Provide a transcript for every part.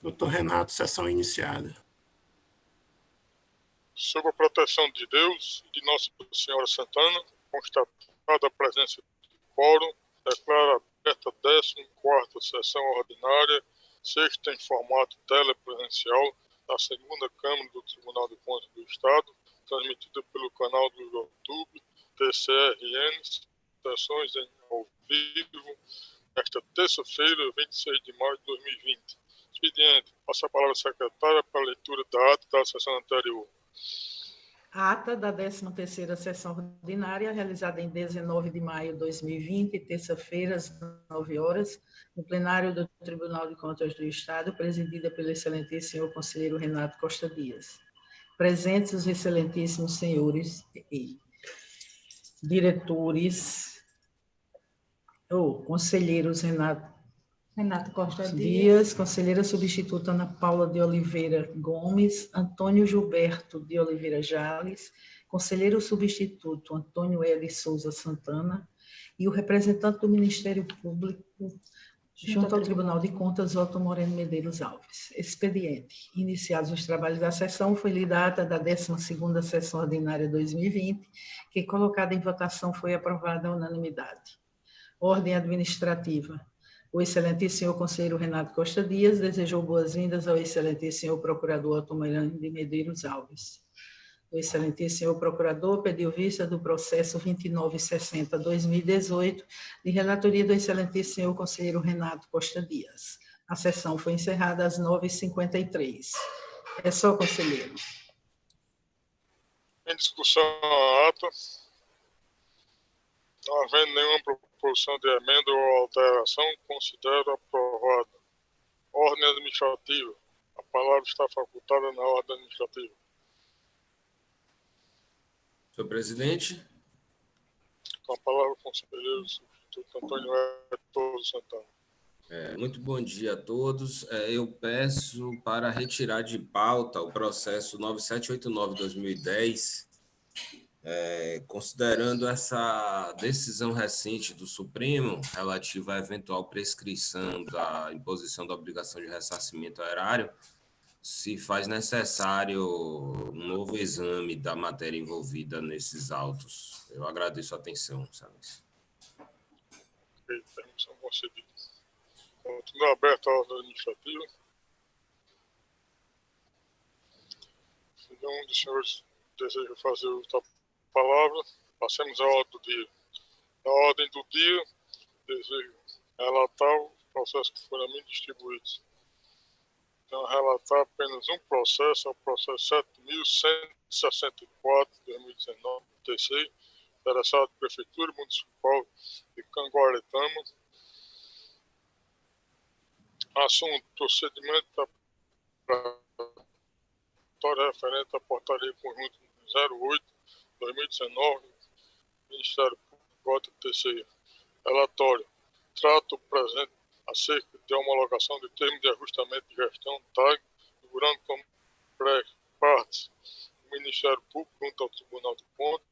Doutor Renato, sessão iniciada. Sob a proteção de Deus e de Nossa Senhora Santana, constatada a presença de quórum, declaro aberta a 14ª sessão ordinária, sexta em formato telepresencial, da segunda Câmara do Tribunal de Contas do Estado, transmitida pelo canal do YouTube, TCRN, sessões ao vivo, nesta terça-feira, 26 de maio de 2020. Expediente, passa a palavra à secretária para a leitura da ata da sessão anterior. A ata da 13ª sessão ordinária, realizada em 19 de maio de 2020, terça-feira, às 9 horas, no plenário do Tribunal de Contas do Estado, presidida pelo excelentíssimo senhor conselheiro Renato Costa Dias. Presentes os excelentíssimos senhores e diretores, conselheiros Renato Costa Dias, conselheira substituta Ana Paula de Oliveira Gomes, Antônio Gilberto de Oliveira Jales, conselheiro substituto Antônio L. Souza Santana e o representante do Ministério Público junto ao Tribunal de Contas, Otto Moreno Medeiros Alves. Expediente. Iniciados os trabalhos da sessão, foi lida a ata da 12ª sessão ordinária 2020, que, colocada em votação, foi aprovada à unanimidade. Ordem administrativa. O excelentíssimo senhor conselheiro Renato Costa Dias desejou boas-vindas ao excelentíssimo senhor procurador Otto Moreno de Medeiros Alves. O excelentíssimo senhor procurador pediu vista do processo 2960-2018, de relatoria do excelentíssimo senhor conselheiro Renato Costa Dias. A sessão foi encerrada às 9h53. É só, conselheiro. Em discussão a ata, não havendo nenhuma proposição de emenda ou alteração, considero aprovada. Ordem administrativa. A palavra está facultada na ordem administrativa. Senhor presidente. Com a palavra, o conselheiro substituto Antônio L. Santana. Muito bom dia a todos. Eu peço para retirar de pauta o processo 9789-2010, considerando essa decisão recente do Supremo relativa à eventual prescrição da imposição da obrigação de ressarcimento erário, se faz necessário um novo exame da matéria envolvida nesses autos. Eu agradeço a atenção, excelência. Permissão concedida. Continua aberta a ordem administrativa. Se nenhum dos senhores deseja fazer uso da palavra, passemos à ordem do dia. Na ordem do dia, desejo relatar os processos que foram a mim distribuídos. Então, relatar apenas um processo, é o processo 7.164/2019, TC, interessado Prefeitura Municipal de Canguaretama. Assunto: procedimento da referente à portaria conjunta 08/2019, Ministério Público, Cota TC. Relatório: trato presente acerca de homologação de termo de ajustamento de gestão, TAG, figurando como partes o Ministério Público junto ao Tribunal de Contas,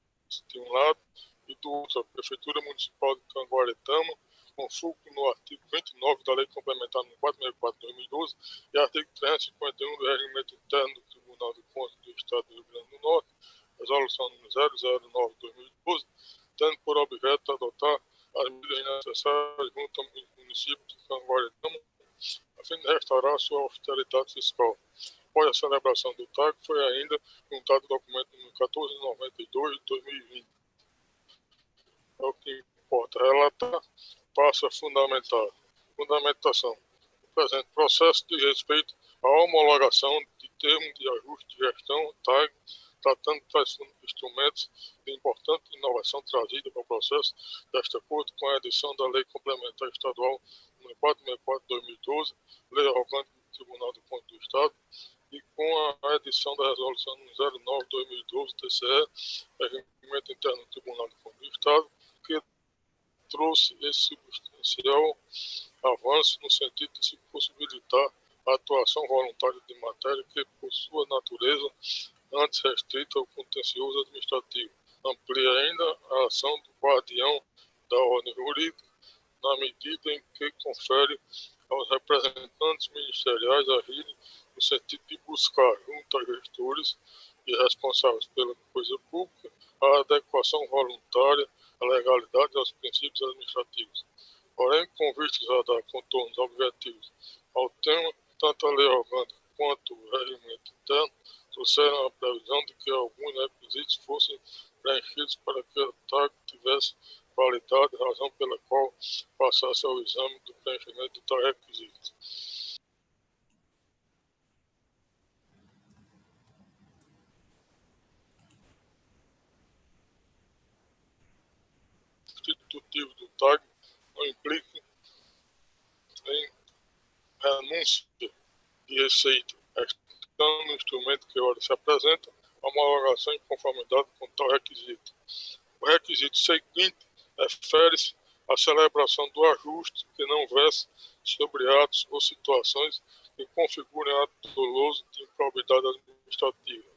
de um lado, e do outro, a Prefeitura Municipal de Canguaretama, com fulcro no artigo 29 da Lei Complementar no 464/2012 e artigo 351 do Regimento Interno do Tribunal de Contas do Estado do Rio Grande do Norte, resolução número 009/2012, tendo por objeto adotar as medidas necessárias junto ao município de Canguaretama, a fim de restaurar sua austeridade fiscal. Após a celebração do TAG, foi ainda juntado o documento número 1492/2020. É o que importa relatar, passa a fundamentar. Fundamentação. O presente processo diz respeito à homologação de termo de ajuste de gestão, TAG, tratando de tais instrumentos de importante inovação trazida para o processo, desta acordo com a edição da Lei Complementar Estadual nº 464/2012, Lei Orgânica do Tribunal de Contas do Estado, e com a edição da Resolução nº 09/2012, TCE, Regimento Interno do Tribunal de Contas do Estado, que trouxe esse substancial avanço no sentido de se possibilitar a atuação voluntária de matéria que, por sua natureza, antes restrita ao contencioso administrativo. Amplia ainda a ação do guardião da ordem jurídica, na medida em que confere aos representantes ministeriais agirem no sentido de buscar, junto aos gestores e responsáveis pela coisa pública, a adequação voluntária à legalidade e aos princípios administrativos. Porém, com vistas a dar contornos objetivos ao tema, tanto a lei orgânica quanto o regimento interno trouxeram a previsão de que alguns requisitos fossem preenchidos para que a TAG tivesse qualidade, razão pela qual passasse ao exame do preenchimento de tais requisitos. O constitutivo do TAG não implica em renúncia de receita, estando no instrumento que ora se apresenta a homologação em conformidade com tal requisito. O requisito seguinte refere-se à celebração do ajuste que não verse sobre atos ou situações que configurem ato doloso de improbidade administrativa.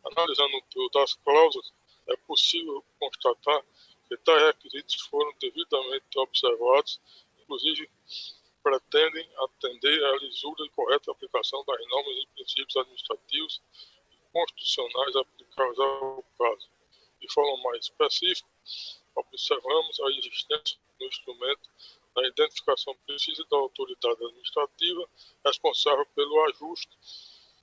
Analisando o teor das cláusulas, é possível constatar que tais requisitos foram devidamente observados, inclusive pretendem atender à lisura e correta aplicação das normas e princípios administrativos e constitucionais aplicáveis ao caso. De forma mais específica, observamos a existência no instrumento da identificação precisa da autoridade administrativa responsável pelo ajuste,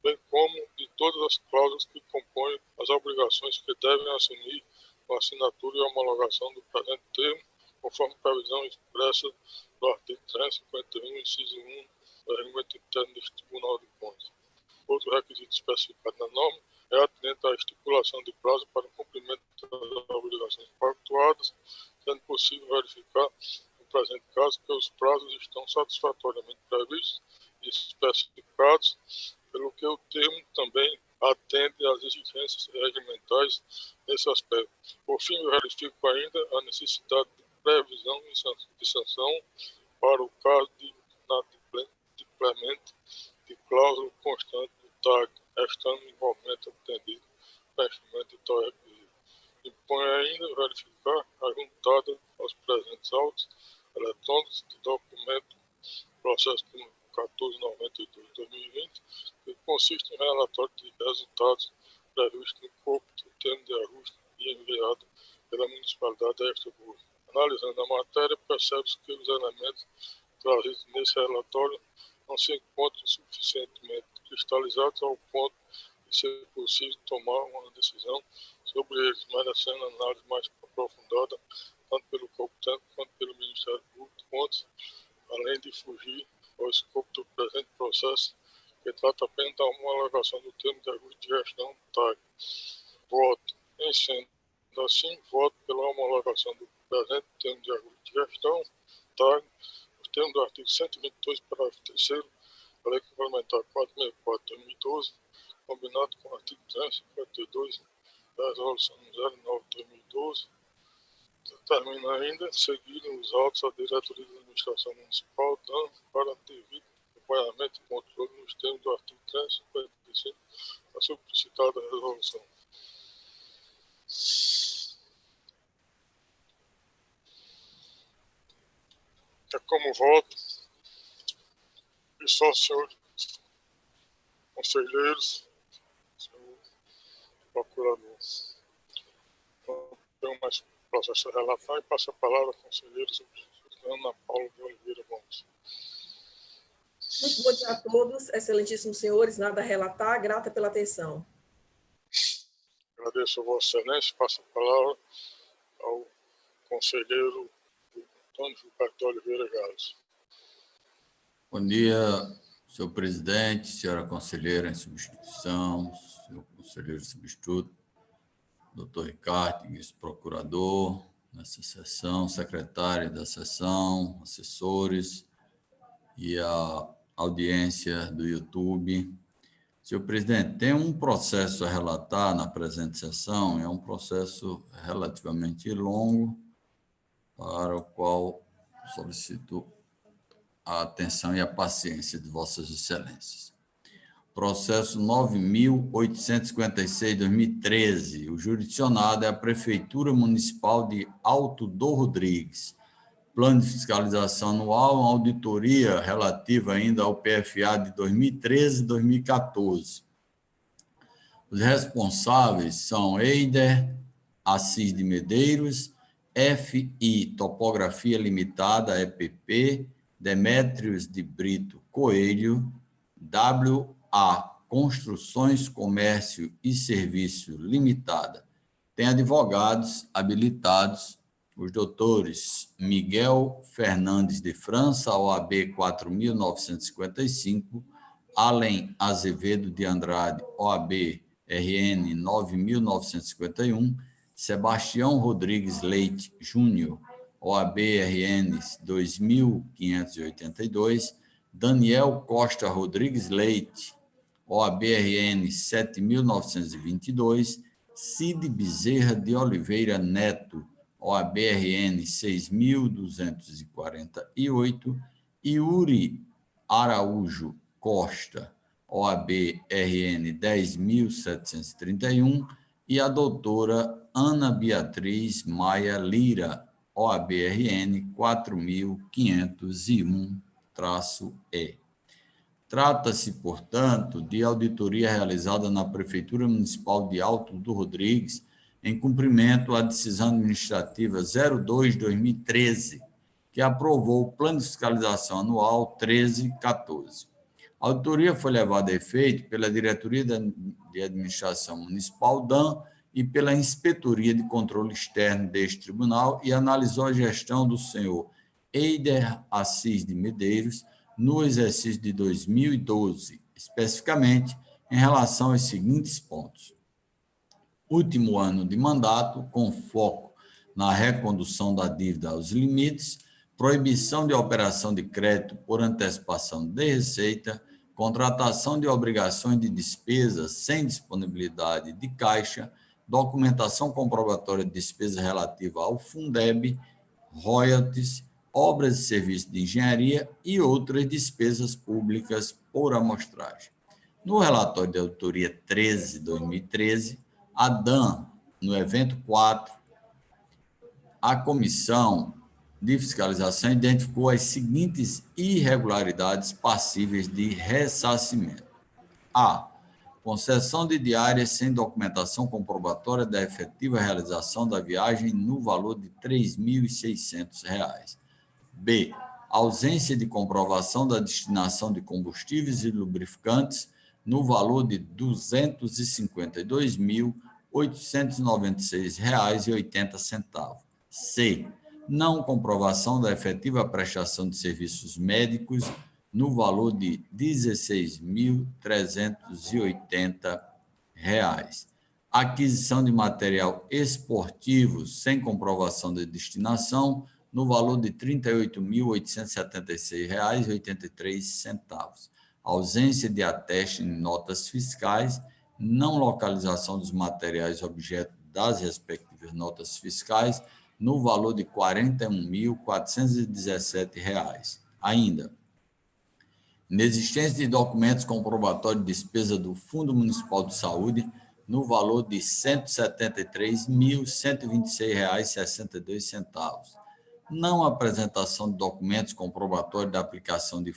bem como de todas as cláusulas que compõem as obrigações que devem assumir a assinatura e a homologação do presente termo, conforme previsão expressa do artigo 351, inciso 1, do regimento interno deste Tribunal de Contas. Outro requisito especificado na norma é atendente à estipulação de prazo para o cumprimento das obrigações pactuadas, sendo possível verificar, no presente caso, que os prazos estão satisfatoriamente previstos e especificados, pelo que o termo também atende às exigências regimentais nesse aspecto. Por fim, eu verifico ainda a necessidade de previsão de sanção para o caso de inadimplemento de cláusula constante do TAG, estando igualmente atendido o preenchimento de tal requisito. Impõe ainda verificar a juntada aos presentes autos eletrônicos de documento processo número 1492/2020, que consiste em relatório de resultados previsto no corpo do termo de ajuste e enviado pela municipalidade a esta burra. Analisando a matéria, percebe-se que os elementos trazidos nesse relatório não se encontram suficientemente cristalizados ao ponto de ser possível tomar uma decisão sobre eles, merecendo análise mais aprofundada, tanto pelo corpo técnico quanto pelo Ministério Público de Contas, além de fugir ao escopo do presente processo, que trata apenas da homologação do termo de ajuste de gestão TAG. Voto. Em sendo assim, voto pela homologação do presente termo de ajuste de gestão TAG, os termos do artigo 122, parágrafo 3º, da Lei Complementar 464/2012, combinado com o artigo 352 da Resolução 09/2012, determina ainda seguirem os autos à diretoria da administração municipal, dando para devido acompanhamento e controle nos termos do artigo 355 da supracitada resolução. É como voto, e só senhores conselheiros, senhor procurador. Não tenho mais processo a relatar e passo a palavra ao conselheiro Ana Paula de Oliveira Gomes. Muito bom dia a todos, excelentíssimos senhores, nada a relatar, grata pela atenção. Agradeço a Vossa Excelência, passo a palavra ao conselheiro Antônio Gilberto de Oliveira Gales. Bom dia, senhor presidente, senhora conselheira em substituição, senhor conselheiro substituto, doutor Ricardo, vice-procurador nessa sessão, secretário da sessão, assessores e a audiência do YouTube. Senhor presidente, tem um processo a relatar na presente sessão, é um processo relativamente longo, para o qual solicito a atenção e a paciência de Vossas Excelências. Processo 9.856/2013. O jurisdicionado é a Prefeitura Municipal de Alto do Rodrigues, plano de fiscalização anual, uma auditoria relativa ainda ao PFA de 2013 e 2014. Os responsáveis são Eider Assis de Medeiros, FI Topografia Limitada, EPP, Demétrios de Brito Coelho, WA Construções, Comércio e Serviço Limitada. Tem advogados habilitados, os doutores Miguel Fernandes de França, OAB 4.955, Allen Azevedo de Andrade, OAB RN 9.951, Sebastião Rodrigues Leite Júnior, OAB RN 2.582, Daniel Costa Rodrigues Leite, OAB RN 7.922, Cid Bezerra de Oliveira Neto, OAB RN 6.248, Yuri Araújo Costa, OAB RN 10.731, e a doutora Ana Beatriz Maia Lira, OAB RN 4.501-E. Trata-se, portanto, de auditoria realizada na Prefeitura Municipal de Alto do Rodrigues, em cumprimento à decisão administrativa 02/2013, que aprovou o Plano de Fiscalização Anual 1314. A auditoria foi levada a efeito pela Diretoria de Administração Municipal, DAM, e pela Inspetoria de Controle Externo deste tribunal e analisou a gestão do senhor Eider Assis de Medeiros no exercício de 2012, especificamente em relação aos seguintes pontos: último ano de mandato, com foco na recondução da dívida aos limites, proibição de operação de crédito por antecipação de receita, contratação de obrigações de despesas sem disponibilidade de caixa, documentação comprobatória de despesa relativa ao Fundeb, royalties, obras e serviços de engenharia e outras despesas públicas por amostragem. No relatório de auditoria 13/2013, a DAM, no evento 4, a Comissão de Fiscalização identificou as seguintes irregularidades passíveis de ressarcimento. A. Concessão de diárias sem documentação comprobatória da efetiva realização da viagem no valor de R$ 3.600. B. Ausência de comprovação da destinação de combustíveis e lubrificantes no valor de R$ 252.896,80. C. Não comprovação da efetiva prestação de serviços médicos no valor de R$ 16.380. Aquisição de material esportivo sem comprovação de destinação no valor de R$ 38.876,83. Ausência de ateste em notas fiscais, não localização dos materiais objeto das respectivas notas fiscais no valor de R$ 41.417. Ainda, inexistência de documentos comprobatórios de despesa do Fundo Municipal de Saúde no valor de R$ 173.126,62. Não apresentação de documentos comprobatórios da aplicação de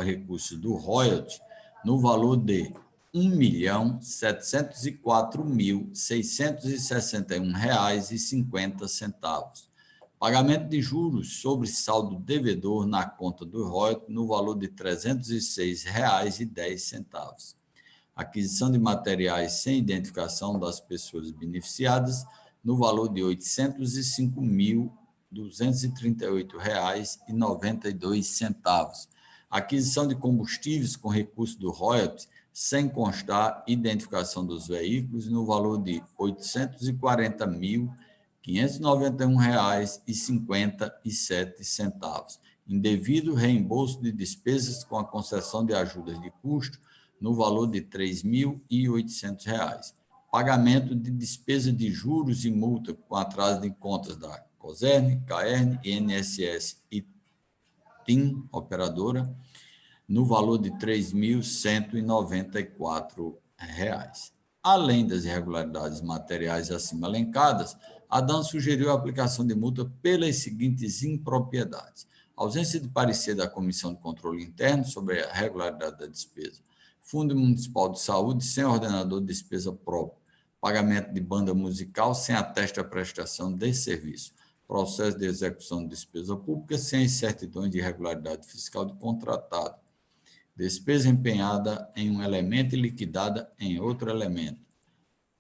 recursos do royalty no valor de R$ 1.704.661,50. Pagamento de juros sobre saldo devedor na conta do royalty no valor de R$ 306,10. Aquisição de materiais sem identificação das pessoas beneficiadas no valor de R$ 805.238,92. Aquisição de combustíveis com recurso do royalty sem constar identificação dos veículos no valor de R$ 840.591,57. Indevido reembolso de despesas com a concessão de ajudas de custo no valor de R$ 3.800. Pagamento de despesa de juros e multa com atraso de contas da COSERN, CAERN, INSS e TIM, operadora, no valor de R$ 3.194. Além das irregularidades materiais acima elencadas, Adão sugeriu a aplicação de multa pelas seguintes impropriedades: ausência de parecer da Comissão de Controle Interno sobre a regularidade da despesa, Fundo Municipal de Saúde sem ordenador de despesa próprio, pagamento de banda musical sem ateste à prestação de serviço, processo de execução de despesa pública sem certidões de regularidade fiscal de contratado, despesa empenhada em um elemento e liquidada em outro elemento,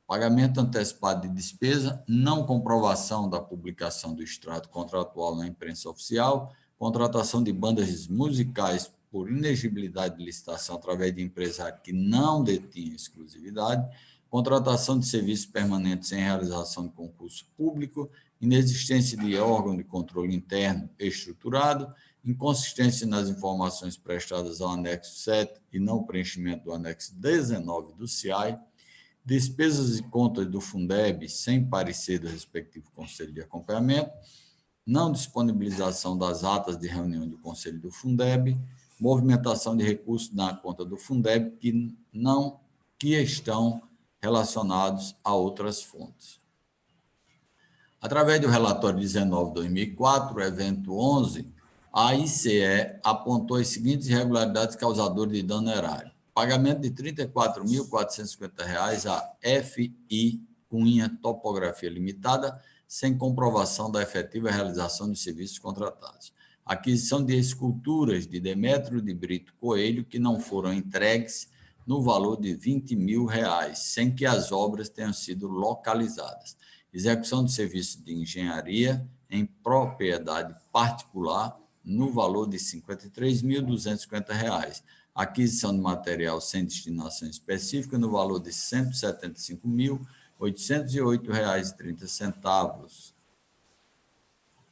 pagamento antecipado de despesa, não comprovação da publicação do extrato contratual na imprensa oficial, contratação de bandas musicais por inexigibilidade de licitação através de empresário que não detinha exclusividade, contratação de serviços permanentes sem realização de concurso público, inexistência de órgão de controle interno estruturado, inconsistência nas informações prestadas ao anexo 7 e não preenchimento do anexo 19 do CIAI, despesas e contas do Fundeb sem parecer do respectivo Conselho de Acompanhamento, não disponibilização das atas de reunião do Conselho do Fundeb, movimentação de recursos na conta do Fundeb que estão relacionados a outras fontes. Através do relatório 19/2004, evento 11, a ICE apontou as seguintes irregularidades causadoras de dano erário: pagamento de R$ 34.450 a FI Cunha Topografia Limitada, sem comprovação da efetiva realização dos serviços contratados. Aquisição de esculturas de Demétrio de Brito Coelho que não foram entregues no valor de R$ 20.000, sem que as obras tenham sido localizadas. Execução de serviço de engenharia em propriedade particular no valor de R$ 53.250. Aquisição de material sem destinação específica no valor de R$ 175.808,30.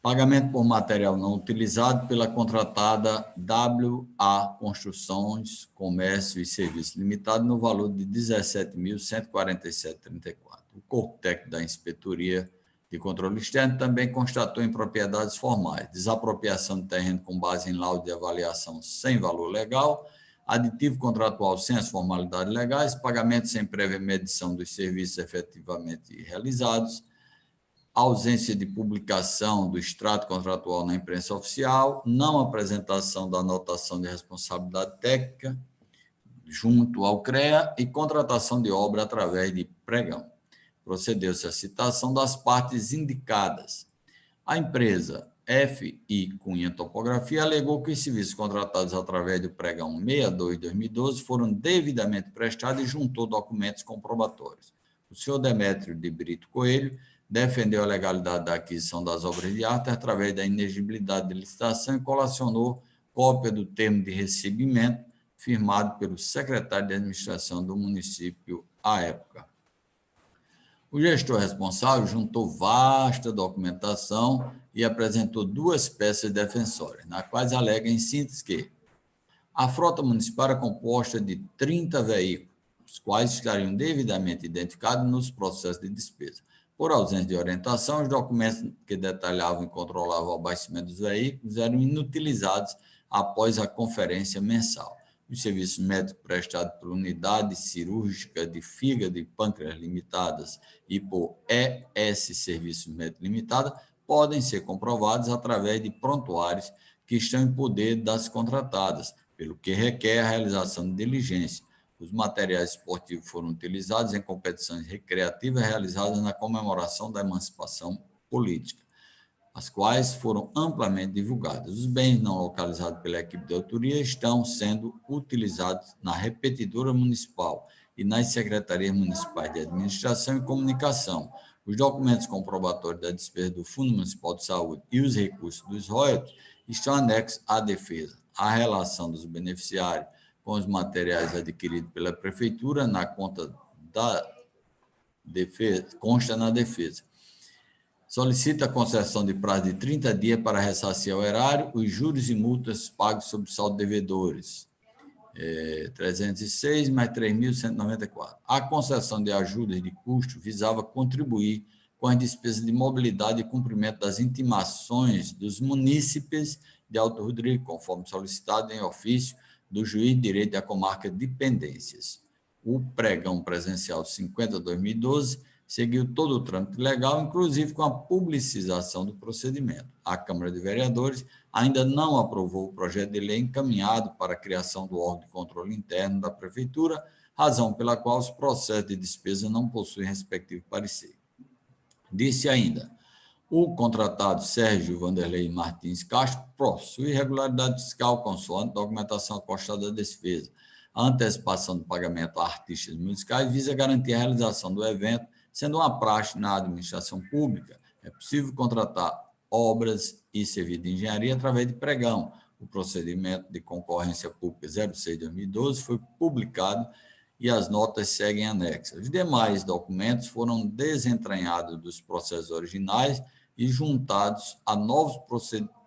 Pagamento por material não utilizado pela contratada WA Construções, Comércio e Serviços Limitado no valor de R$ 17.147,34. O corpo técnico da Inspetoria de Controle Externo também constatou impropriedades formais: desapropriação de terreno com base em laudo de avaliação sem valor legal, aditivo contratual sem as formalidades legais, pagamento sem prévia medição dos serviços efetivamente realizados, ausência de publicação do extrato contratual na imprensa oficial, não apresentação da anotação de responsabilidade técnica junto ao CREA e contratação de obra através de pregão. Procedeu-se à citação das partes indicadas. A empresa FI Cunha Topografia alegou que os serviços contratados através do pregão 62/2012 foram devidamente prestados e juntou documentos comprobatórios. O senhor Demétrio de Brito Coelho defendeu a legalidade da aquisição das obras de arte através da inexigibilidade de licitação e colacionou cópia do termo de recebimento firmado pelo secretário de administração do município à época. O gestor responsável juntou vasta documentação e apresentou duas peças defensórias, nas quais alega em síntese que a frota municipal é composta de 30 veículos, os quais estariam devidamente identificados nos processos de despesa. Por ausência de orientação, os documentos que detalhavam e controlavam o abastecimento dos veículos eram inutilizados após a conferência mensal. Os serviços médicos prestados por Unidade Cirúrgica de Fígado e Pâncreas Limitadas e por ES Serviços Médicos Limitada podem ser comprovados através de prontuários que estão em poder das contratadas, pelo que requer a realização de diligência. Os materiais esportivos foram utilizados em competições recreativas realizadas na comemoração da emancipação política, as quais foram amplamente divulgadas. Os bens não localizados pela equipe de autoria estão sendo utilizados na repetidora municipal e nas secretarias municipais de administração e comunicação. Os documentos comprobatórios da despesa do Fundo Municipal de Saúde e os recursos dos royalties estão anexos à defesa. A relação dos beneficiários com os materiais adquiridos pela Prefeitura na conta da defesa, consta na defesa. Solicita a concessão de prazo de 30 dias para ressarcir ao erário os juros e multas pagos sobre saldo de devedores. 306 mais 3.194. A concessão de ajudas de custo visava contribuir com as despesas de mobilidade e cumprimento das intimações dos munícipes de Alto Rodrigo, conforme solicitado em ofício do juiz de direito da comarca de Pendências. O pregão presencial 50/2012 seguiu todo o trâmite legal, inclusive com a publicização do procedimento. A Câmara de Vereadores ainda não aprovou o projeto de lei encaminhado para a criação do órgão de controle interno da Prefeitura, razão pela qual os processos de despesa não possuem respectivo parecer. Disse ainda: o contratado Sérgio Vanderlei Martins Castro possui irregularidade fiscal consoante documentação acostada da despesa. A antecipação do pagamento a artistas musicais visa garantir a realização do evento, sendo uma praxe na administração pública. É possível contratar obras e serviços de engenharia através de pregão. O procedimento de concorrência pública 06/2012 foi publicado e as notas seguem anexas. Os demais documentos foram desentranhados dos processos originais e juntados a novos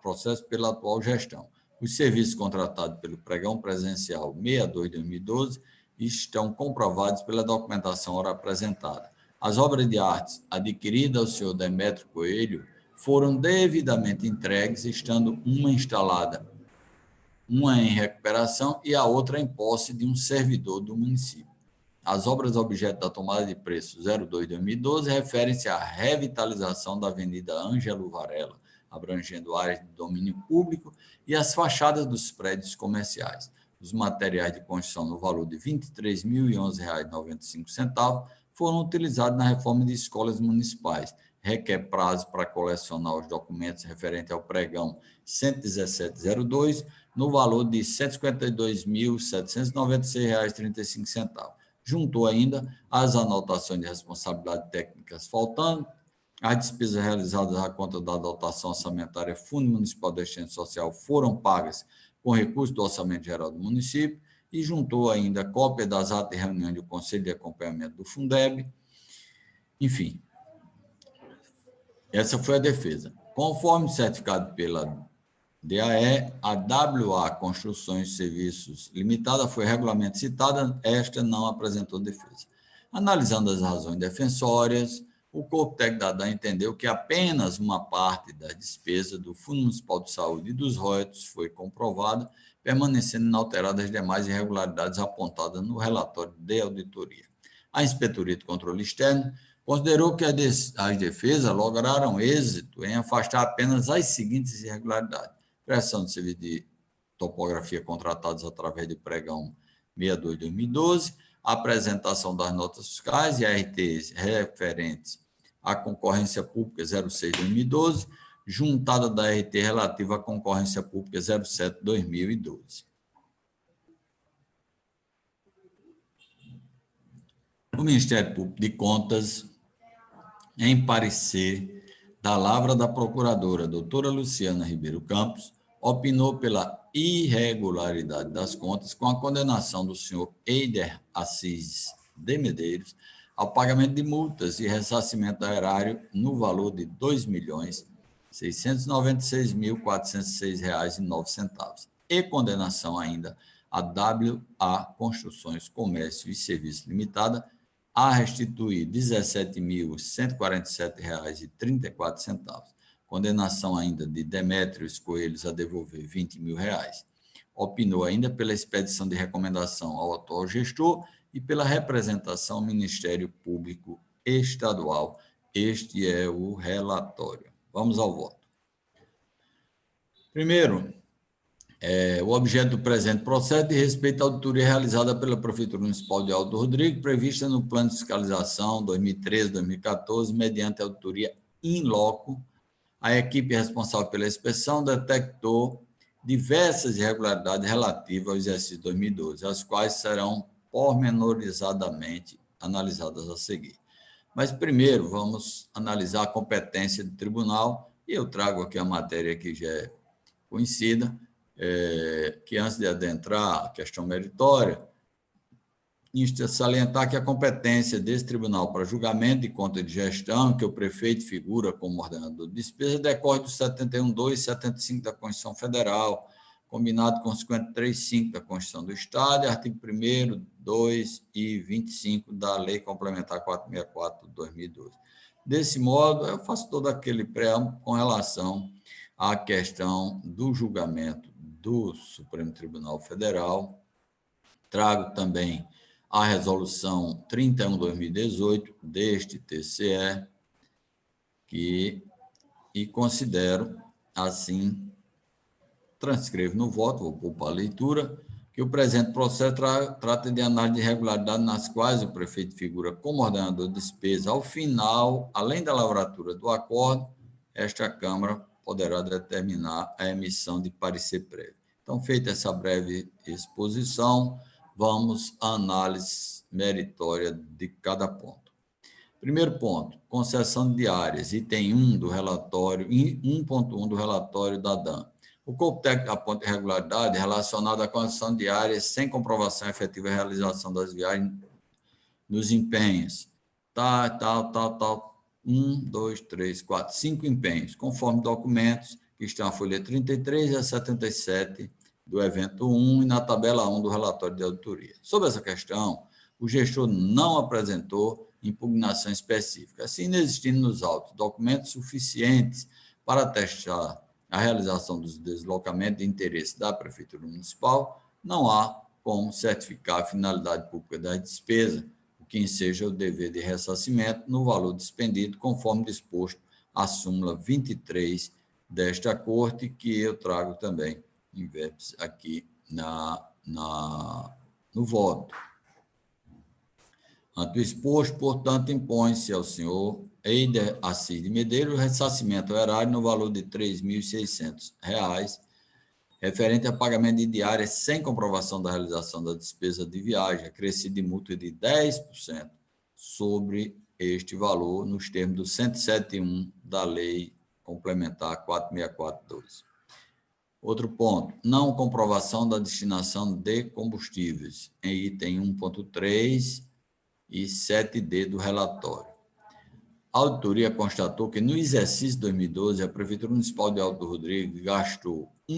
processos pela atual gestão. Os serviços contratados pelo pregão presencial 62/2012 estão comprovados pela documentação ora apresentada. As obras de artes adquiridas ao senhor Demétrio Coelho foram devidamente entregues, estando uma instalada, uma em recuperação e a outra em posse de um servidor do município. As obras objeto da tomada de preço 02/2012 referem-se à revitalização da Avenida Ângelo Varela, abrangendo áreas de domínio público e as fachadas dos prédios comerciais. Os materiais de construção no valor de R$ 23.011,95 foram utilizados na reforma de escolas municipais. Requer prazo para colecionar os documentos referentes ao pregão 11702, no valor de R$ 152.796,35. Juntou ainda as anotações de responsabilidade técnicas faltando, as despesas realizadas à conta da dotação orçamentária Fundo Municipal de Assistência Social foram pagas com recursos do Orçamento Geral do município e juntou ainda cópia das atas de reunião do Conselho de Acompanhamento do Fundeb. Enfim, essa foi a defesa. Conforme certificado pela DAE, a WA Construções e Serviços Limitada foi regularmente citada, esta não apresentou defesa. Analisando as razões defensórias, o corpo técnico da DAE entendeu que apenas uma parte das despesas do Fundo Municipal de Saúde e dos royalties foi comprovada, permanecendo inalteradas as demais irregularidades apontadas no relatório de auditoria. A Inspetoria de Controle Externo considerou que as defesas lograram êxito em afastar apenas as seguintes irregularidades: prestação de serviço de topografia contratados através de pregão 62/2012, apresentação das notas fiscais e ARTs referentes à concorrência pública 06/2012, juntada da ART relativa à concorrência pública 07/2012. O Ministério Público de Contas, em parecer da lavra da procuradora doutora Luciana Ribeiro Campos, opinou pela irregularidade das contas com a condenação do senhor Eider Assis de Medeiros ao pagamento de multas e ressarcimento da erário no valor de R$ 2.696.406,09 e condenação ainda a WA Construções, Comércio e Serviços Limitada a restituir R$ 17.147,34. Condenação ainda de Demétrios Coelhos a devolver R$ 20.000. Opinou ainda pela expedição de recomendação ao atual gestor e pela representação ao Ministério Público Estadual. Este é o relatório. Vamos ao voto. Primeiro, o objeto do presente processo de respeito à auditoria realizada pela Prefeitura Municipal de Alto Rodrigo, prevista no Plano de Fiscalização 2013-2014, mediante auditoria in loco. A equipe responsável pela inspeção detectou diversas irregularidades relativas ao exercício 2012, as quais serão pormenorizadamente analisadas a seguir. Mas, primeiro, vamos analisar a competência do tribunal, e eu trago aqui a matéria que já é conhecida, que antes de adentrar a questão meritória, insta salientar que a competência desse tribunal para julgamento de conta de gestão, que o prefeito figura como ordenador de despesa, decorre do 71.2 e 75 da Constituição Federal, combinado com 53.5 da Constituição do Estado, e artigo 1º, 2 e 25 da Lei Complementar 464 de 2012. Desse modo, eu faço todo aquele preâmbulo com relação à questão do julgamento do Supremo Tribunal Federal. Trago também a resolução 31/2018 deste TCE, e considero, assim, transcrevo no voto, vou pôr para a leitura, que o presente processo trata de análise de irregularidade nas quais o prefeito figura como ordenador de despesa. Ao final, além da lavratura do acordo, esta Câmara poderá determinar a emissão de parecer prévio. Então, feita essa breve exposição, vamos à análise meritória de cada ponto. Primeiro ponto, concessão de áreas, item 1 do relatório, 1.1 do relatório da DAN. O corpo técnico aponta irregularidade relacionada à concessão de áreas sem comprovação efetiva e realização das viagens nos empenhos. Tal. 1, 2, 3, 4, 5 empenhos, conforme documentos que estão na folha 33 e a 77 do evento 1 e na tabela 1 do relatório de auditoria. Sobre essa questão, o gestor não apresentou impugnação específica. Assim, inexistindo nos autos documentos suficientes para atestar a realização dos deslocamentos de interesse da Prefeitura Municipal, não há como certificar a finalidade pública da despesa, o que enseja o dever de ressarcimento no valor despendido, conforme disposto a súmula 23 desta Corte, que eu trago também em verbos aqui no voto. Ante o exposto, portanto, impõe-se ao senhor Eider Assis de Medeiros o ressarcimento ao erário no valor de R$ 3.600, referente a pagamento de diárias sem comprovação da realização da despesa de viagem, acrescido de multa de 10% sobre este valor, nos termos do 107.1 da Lei Complementar 464/12. Outro ponto, não comprovação da destinação de combustíveis, em item 1.3 e 7D do relatório. A auditoria constatou que, no exercício 2012, a Prefeitura Municipal de Alto do Rodrigues gastou R$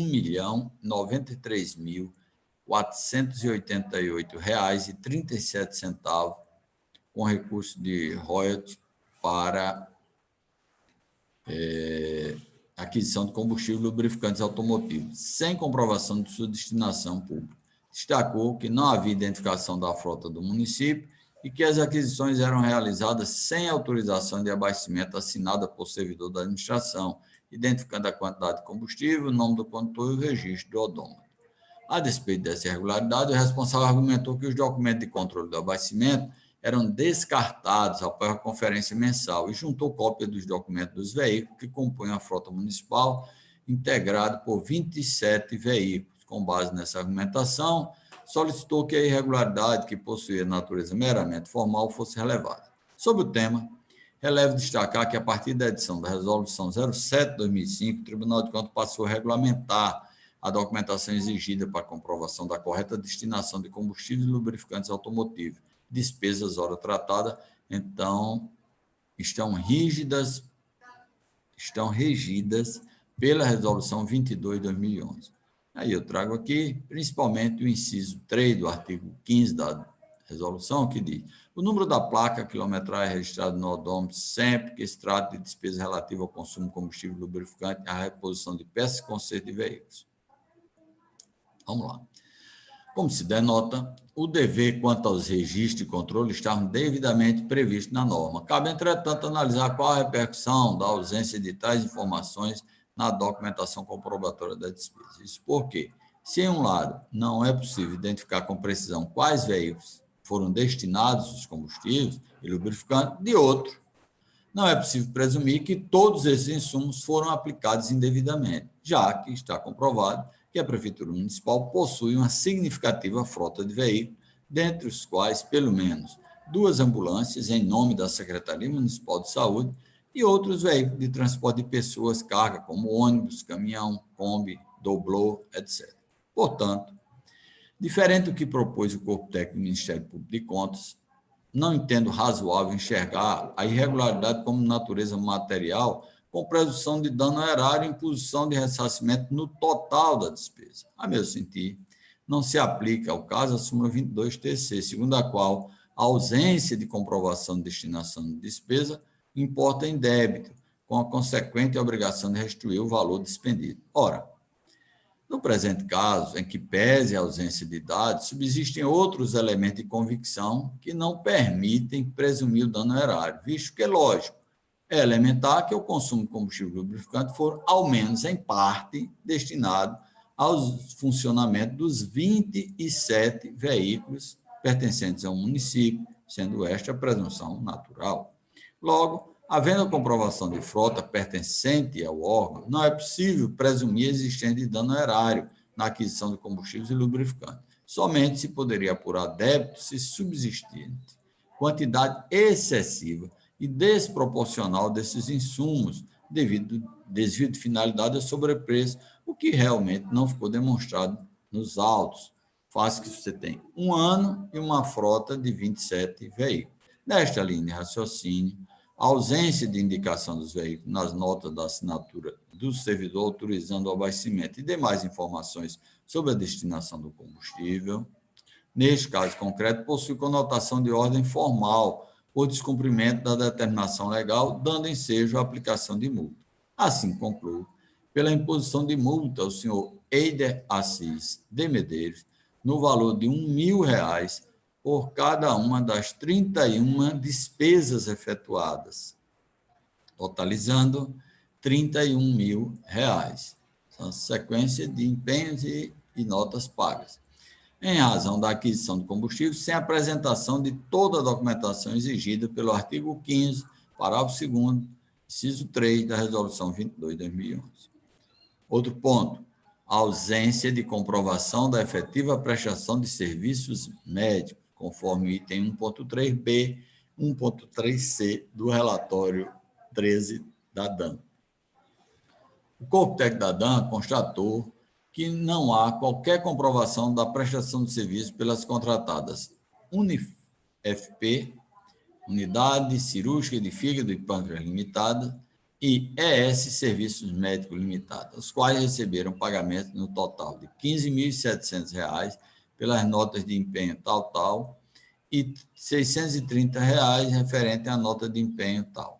1.093.488,37 com recurso de royalties para aquisição de combustível e lubrificantes automotivos, sem comprovação de sua destinação pública. Destacou que não havia identificação da frota do município e que as aquisições eram realizadas sem autorização de abastecimento assinada por servidor da administração, identificando a quantidade de combustível, o nome do condutor e o registro do odômetro. A despeito dessa irregularidade, o responsável argumentou que os documentos de controle do abastecimento eram descartados após a conferência mensal e juntou cópia dos documentos dos veículos que compõem a frota municipal, integrado por 27 veículos. Com base nessa argumentação, solicitou que a irregularidade, que possuía natureza meramente formal, fosse relevada. Sobre o tema, relevo destacar que, a partir da edição da Resolução 07/2005, o Tribunal de Contas passou a regulamentar a documentação exigida para comprovação da correta destinação de combustíveis e lubrificantes automotivos, despesas hora tratada, então estão regidas pela Resolução 22/2011. Aí eu trago aqui, principalmente, o inciso 3 do artigo 15 da resolução, que diz: o número da placa quilometragem registrado no odômetro sempre que se trata de despesa relativa ao consumo de combustível e lubrificante e à reposição de peças e conserto de veículos. Vamos lá. Como se denota, o dever quanto aos registros e controle estavam devidamente previstos na norma. Cabe, entretanto, analisar qual a repercussão da ausência de tais informações na documentação comprobatória da despesa. Isso porque, se, em um lado, não é possível identificar com precisão quais veículos foram destinados os combustíveis e lubrificantes, de outro, não é possível presumir que todos esses insumos foram aplicados indevidamente, já que está comprovado que a Prefeitura Municipal possui uma significativa frota de veículos, dentre os quais, pelo menos, 2 ambulâncias em nome da Secretaria Municipal de Saúde e outros veículos de transporte de pessoas, carga, como ônibus, caminhão, Kombi, doblô, etc. Portanto, diferente do que propôs o Corpo Técnico do Ministério Público de Contas, não entendo razoável enxergar a irregularidade como natureza material, com presunção de dano ao erário e imposição de ressarcimento no total da despesa. A meu sentir, não se aplica ao caso a súmula 22 TC, segundo a qual a ausência de comprovação de destinação de despesa importa em débito, com a consequente obrigação de restituir o valor despendido. Ora, No presente caso, em que pese a ausência de dados, subsistem outros elementos de convicção que não permitem presumir o dano erário, visto que, lógico, é elementar que o consumo de combustível lubrificante for, ao menos em parte, destinado ao funcionamento dos 27 veículos pertencentes a um município, sendo esta a presunção natural. Logo, havendo a comprovação de frota pertencente ao órgão, não é possível presumir a existência de dano erário na aquisição de combustíveis e lubrificantes. Somente se poderia apurar débito se subsistir quantidade excessiva e desproporcional desses insumos, devido desvio de finalidade ou sobrepreço, o que realmente não ficou demonstrado nos autos. Faz que você tem 1 ano e uma frota de 27 veículos. Nesta linha de raciocínio, a ausência de indicação dos veículos nas notas da assinatura do servidor autorizando o abastecimento e demais informações sobre a destinação do combustível, neste caso concreto, possui conotação de ordem formal por descumprimento da determinação legal, dando ensejo à aplicação de multa. Assim concluo, pela imposição de multa ao senhor Eider Assis de Medeiros, no valor de R$1.000 por cada uma das 31 despesas efetuadas, totalizando R$31.000. São sequência de empenhos e notas pagas. Em razão da aquisição de combustível, sem apresentação de toda a documentação exigida pelo artigo 15, parágrafo 2º, inciso 3 da Resolução 22/2011. Outro ponto, a ausência de comprovação da efetiva prestação de serviços médicos, conforme o item 1.3b, 1.3c do relatório 13 da DAN. O Corpo Técnico da DAN constatou que não há qualquer comprovação da prestação de serviço pelas contratadas UniFP, Unidade Cirúrgica de Fígado e Pâncreas Limitada, e ES Serviços Médicos Limitada, os quais receberam pagamento no total de R$15.700 pelas notas de empenho tal, e R$630 referente à nota de empenho tal.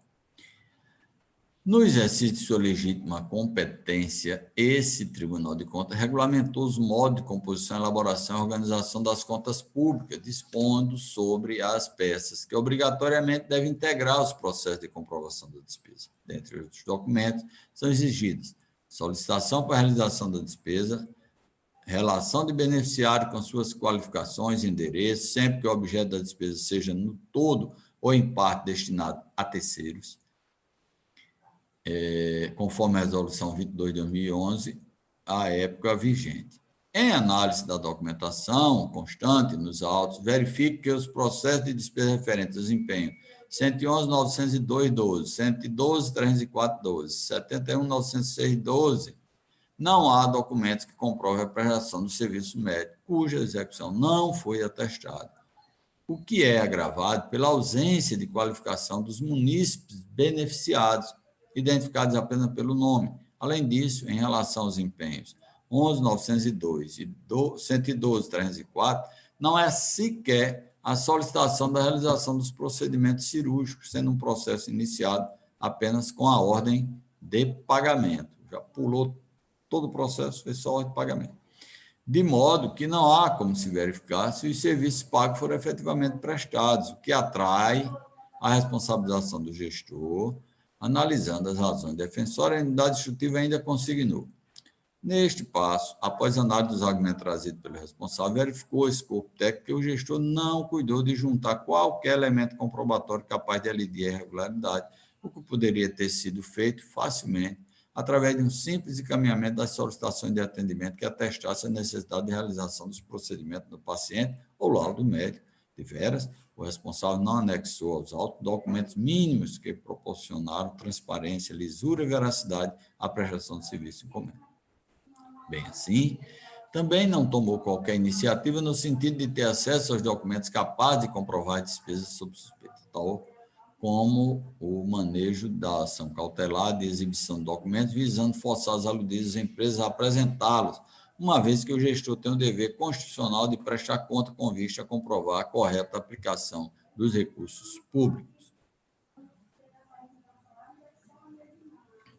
No exercício de sua legítima competência, esse Tribunal de Contas regulamentou os modos de composição, elaboração e organização das contas públicas, dispondo sobre as peças que obrigatoriamente devem integrar os processos de comprovação da despesa. Dentre outros documentos, são exigidos solicitação para a realização da despesa, relação de beneficiário com suas qualificações e endereços, sempre que o objeto da despesa seja no todo ou em parte destinado a terceiros, conforme a Resolução 22/2011, à época vigente. Em análise da documentação constante nos autos, verifique que os processos de despesa referentes ao desempenho 111.902/12, 112.304/12, 71.906/12, não há documentos que comprovem a prestação do serviço médico, cuja execução não foi atestada, o que é agravado pela ausência de qualificação dos munícipes beneficiados, identificados apenas pelo nome. Além disso, em relação aos empenhos 11.902 e 112.304, não é sequer a solicitação da realização dos procedimentos cirúrgicos, sendo um processo iniciado apenas com a ordem de pagamento. Já pulou todo o processo, foi só ordem de pagamento. De modo que não há como se verificar se os serviços pagos foram efetivamente prestados, o que atrai a responsabilização do gestor, analisando as razões defensórias, a unidade instrutiva ainda consignou. Neste passo, após análise dos argumentos trazidos pelo responsável, verificou esse corpo técnico que o gestor não cuidou de juntar qualquer elemento comprobatório capaz de aliviar a irregularidade, o que poderia ter sido feito facilmente através de um simples encaminhamento das solicitações de atendimento que atestasse a necessidade de realização dos procedimentos do paciente ou laudo médico. De veras, o responsável não anexou aos autos documentos mínimos que proporcionaram transparência, lisura e veracidade à prestação de serviço encomenda. Bem assim, também não tomou qualquer iniciativa no sentido de ter acesso aos documentos capazes de comprovar despesas sob suspeita, tal como o manejo da ação cautelar de exibição de documentos visando forçar as aludidas empresas a apresentá-los, uma vez que o gestor tem o dever constitucional de prestar conta com vista a comprovar a correta aplicação dos recursos públicos.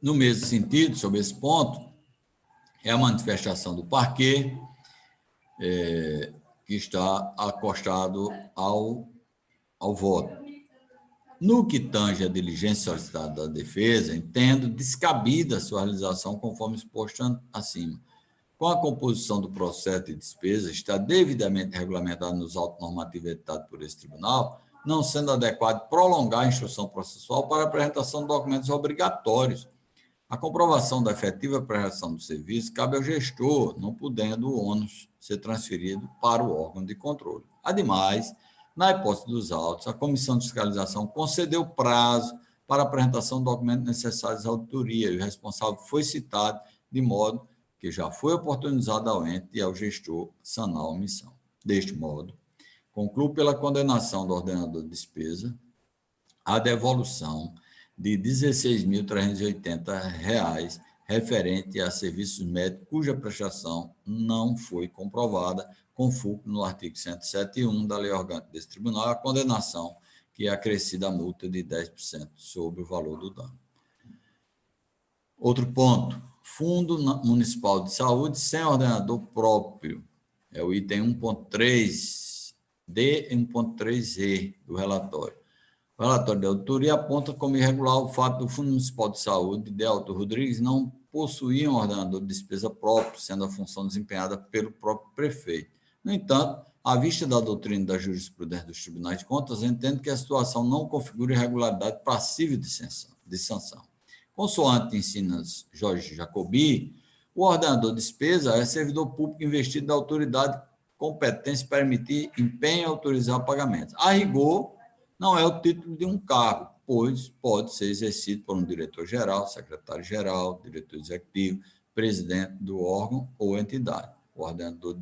No mesmo sentido, sobre esse ponto, é a manifestação do parquê, que está acostado ao voto. No que tange a diligência solicitada da defesa, entendo descabida a sua realização conforme exposto acima. Com a composição do processo de despesa, está devidamente regulamentado nos autos normativos editados por esse tribunal, não sendo adequado prolongar a instrução processual para a apresentação de documentos obrigatórios. A comprovação da efetiva prestação do serviço cabe ao gestor, não podendo o ônus ser transferido para o órgão de controle. Ademais, na hipótese dos autos, a Comissão de Fiscalização concedeu prazo para a apresentação de documentos necessários à auditoria e o responsável foi citado, de modo que já foi oportunizado ao ente e ao gestor sanar a omissão. Deste modo, concluo pela condenação do ordenador de despesa a devolução de R$ 16.380 referente a serviços médicos cuja prestação não foi comprovada, com fulcro no artigo 107.1 da Lei Orgânica desse Tribunal, a condenação que é acrescida a multa de 10% sobre o valor do dano. Outro ponto, Fundo Municipal de Saúde sem ordenador próprio, é o item 1.3D e 1.3E do relatório. O relatório da auditoria aponta como irregular o fato do Fundo Municipal de Saúde de Alto Rodrigues não possuir um ordenador de despesa próprio, sendo a função desempenhada pelo próprio prefeito. No entanto, à vista da doutrina da jurisprudência dos tribunais de contas, entendo que a situação não configura irregularidade passível de sanção. Consoante ensina Jorge Jacobi, o ordenador de despesa é servidor público investido da autoridade competente para emitir empenho e autorizar pagamentos. A rigor, não é o título de um cargo, pois pode ser exercido por um diretor-geral, secretário-geral, diretor executivo, presidente do órgão ou entidade. O ordenador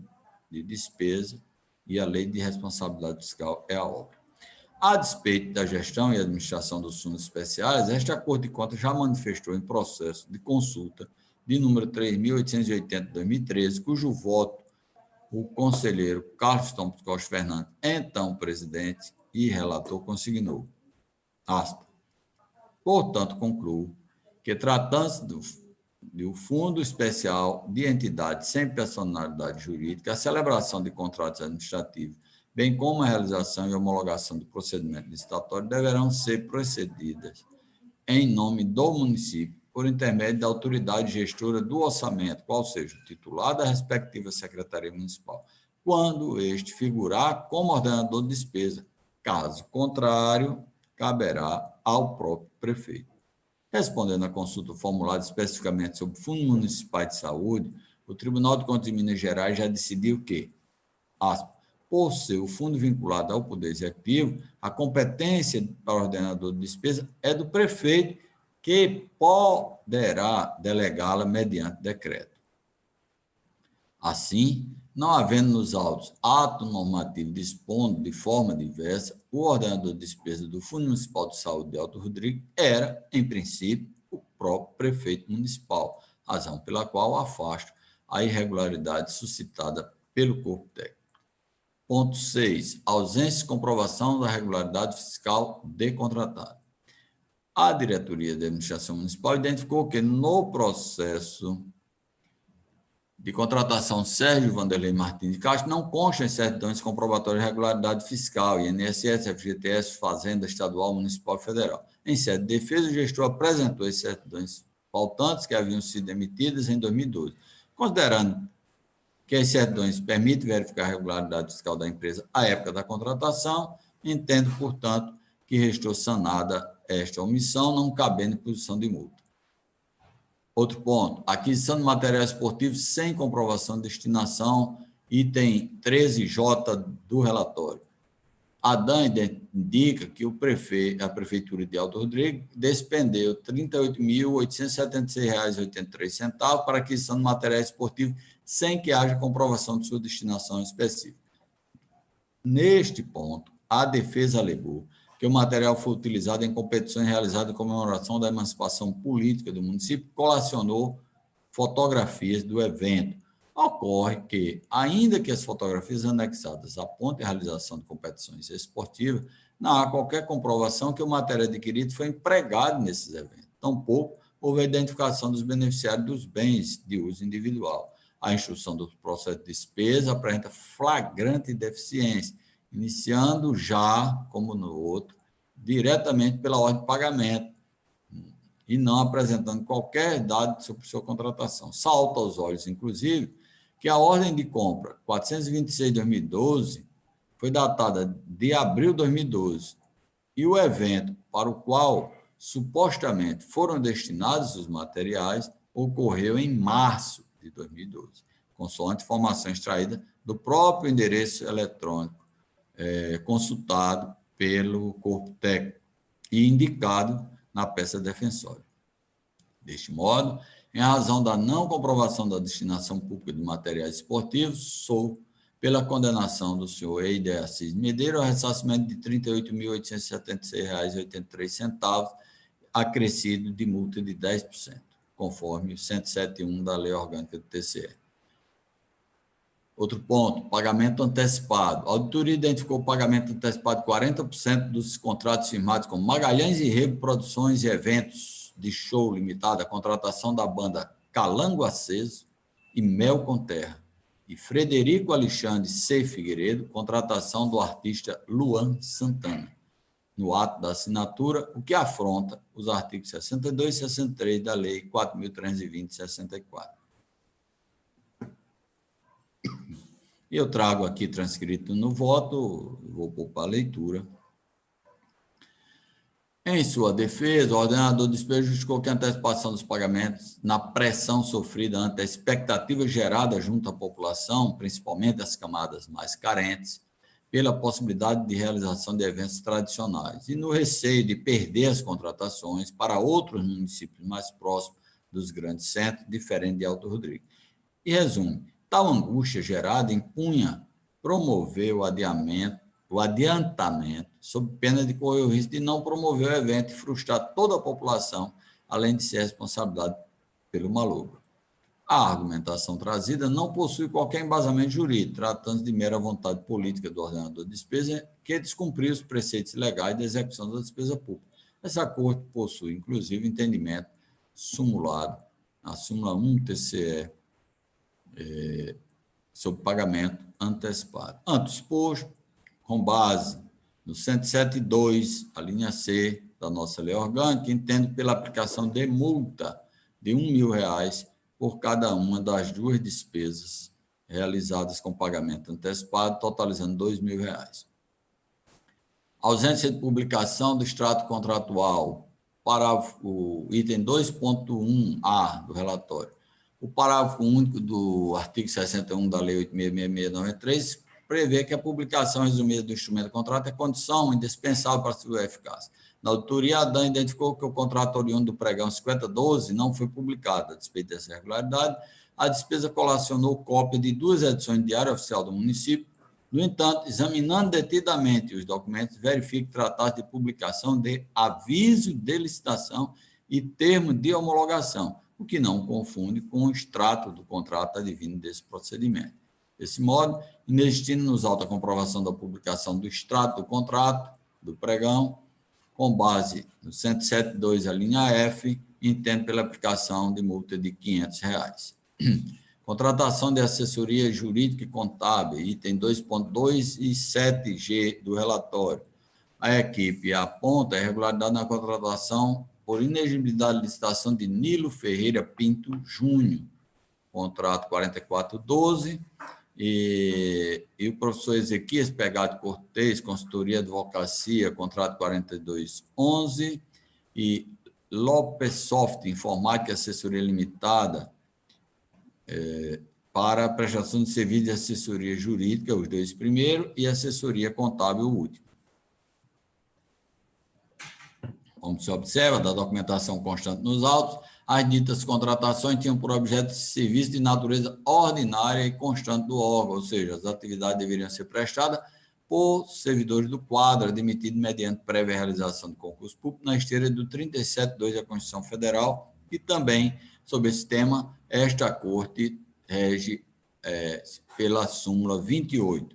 de despesa e a lei de responsabilidade fiscal é a obra. A despeito da gestão e administração dos fundos especiais, esta Corte de Contas já manifestou em processo de consulta de número 3.880/2013, cujo voto o conselheiro Carlos Thompson Costa Fernandes, então presidente e relator, consignou. Aspa. Portanto, concluo que, tratando-se do Fundo Especial de Entidade sem personalidade jurídica, a celebração de contratos administrativos, bem como a realização e homologação do procedimento licitatório, deverão ser procedidas em nome do município, por intermédio da autoridade gestora do orçamento, qual seja o titular da respectiva Secretaria Municipal, quando este figurar como ordenador de despesa. Caso contrário, caberá ao próprio prefeito. Respondendo à consulta formulada especificamente sobre Fundo Municipal de Saúde, o Tribunal de Contas de Minas Gerais já decidiu que, aspas, por ser o fundo vinculado ao Poder Executivo, a competência para o ordenador de despesa é do prefeito, que poderá delegá-la mediante decreto. Assim, não havendo nos autos ato normativo dispondo de forma diversa, o ordenador de despesa do Fundo Municipal de Saúde de Alto Rodrigues era, em princípio, o próprio prefeito municipal, razão pela qual afasto a irregularidade suscitada pelo corpo técnico. Ponto 6. Ausência de comprovação da regularidade fiscal de contratado. A Diretoria de Administração Municipal identificou que no processo de contratação Sérgio Vanderlei Martins de Castro não constam em certidões comprobatórias de regularidade fiscal, INSS, FGTS, Fazenda Estadual, Municipal e Federal. Em sede de defesa, o gestor apresentou as certidões faltantes que haviam sido emitidas em 2012. Considerando que as certidões permitem verificar a regularidade fiscal da empresa à época da contratação, entendo, portanto, que restou sanada esta omissão, não cabendo imposição de multa. Outro ponto, aquisição de material esportivo sem comprovação de destinação, item 13J do relatório. A DAN indica que a Prefeitura de Alto Rodrigues despendeu R$ 38.876,83 para aquisição de material esportivo sem que haja comprovação de sua destinação específica. Neste ponto, a defesa alegou que o material foi utilizado em competições realizadas em comemoração da emancipação política do município, colacionou fotografias do evento. Ocorre que, ainda que as fotografias anexadas apontem a realização de competições esportivas, não há qualquer comprovação que o material adquirido foi empregado nesses eventos. Tampouco houve a identificação dos beneficiários dos bens de uso individual. A instrução do processo de despesa apresenta flagrante deficiência, iniciando já, como no outro, diretamente pela ordem de pagamento e não apresentando qualquer dado sobre sua contratação. Salta aos olhos, inclusive, que a ordem de compra 426 de 2012 foi datada de abril de 2012 e o evento para o qual supostamente foram destinados os materiais ocorreu em março de 2012, consoante informação extraída do próprio endereço eletrônico consultado pelo corpo técnico e indicado na peça defensória. Deste modo, em razão da não comprovação da destinação pública de materiais esportivos, sou pela condenação do senhor Eider Assis Medeiros ao ressarcimento de R$ 38.876,83, acrescido de multa de 10%, conforme o 107.1 da Lei Orgânica do TCE. Outro ponto, pagamento antecipado. A auditoria identificou o pagamento antecipado de 40% dos contratos firmados com Magalhães e Rego Produções e Eventos de Show Limitada, a contratação da banda Calango Aceso e Mel com Terra, e Frederico Alexandre C. Figueiredo, contratação do artista Luan Santana, no ato da assinatura, o que afronta os artigos 62 e 63 da Lei 4.320/64. E eu trago aqui transcrito no voto, vou pôr para a leitura. Em sua defesa, o ordenador de despejo justificou que a antecipação dos pagamentos, na pressão sofrida ante a expectativa gerada junto à população, principalmente as camadas mais carentes, pela possibilidade de realização de eventos tradicionais e no receio de perder as contratações para outros municípios mais próximos dos grandes centros, diferente de Alto Rodrigues. E resume, tal angústia gerada impunha promover o adiantamento, sob pena de correr o risco de não promover o evento e frustrar toda a população, além de ser responsabilizado pelo malogro. A argumentação trazida não possui qualquer embasamento jurídico, tratando-se de mera vontade política do ordenador de despesa que descumpriu os preceitos legais da execução da despesa pública. Essa Corte possui, inclusive, entendimento sumulado na súmula 1 TCE sobre pagamento antecipado. Ante exposto, com base no 107.2, a linha C da nossa lei orgânica, entendo pela aplicação de multa de R$ 1.000 por cada uma das duas despesas realizadas com pagamento antecipado, totalizando R$ 2.000. Ausência de publicação do extrato contratual, parágrafo, item 2.1a do relatório. O parágrafo único do artigo 61 da Lei 8.666/93 prevê que a publicação resumida do instrumento de contrato é condição indispensável para sua eficácia. Na auditoria, a ADAN identificou que o contrato oriundo do pregão 5012 não foi publicado. A despeito dessa irregularidade, a despesa colacionou cópia de 2 edições de Diário Oficial do município. No entanto, examinando detidamente os documentos, verifica que trata-se de publicação de aviso de licitação e termo de homologação, o que não confunde com o extrato do contrato advindo desse procedimento. Desse modo, inexistindo nos autos a comprovação da publicação do extrato do contrato, do pregão, com base no 107.2, a linha F, entendo pela aplicação de multa de R$ 500. Contratação de assessoria jurídica e contábil, item 2.2 e 7G do relatório. A equipe aponta a irregularidade na contratação por inexigibilidade de licitação de Nilo Ferreira Pinto Júnior, contrato 4412, e o professor Ezequias Pegado Cortez, consultoria advocacia, contrato 4211, e Lopes Soft, informática e assessoria limitada, para a prestação de serviço de assessoria jurídica, os dois primeiros, e assessoria contábil, o último. Como se observa, da documentação constante nos autos, as ditas contratações tinham por objeto serviço de natureza ordinária e constante do órgão, ou seja, as atividades deveriam ser prestadas por servidores do quadro, admitido mediante prévia realização de concurso público na esteira do 37.2 da Constituição Federal, e também, sobre esse tema, esta Corte rege pela súmula 28.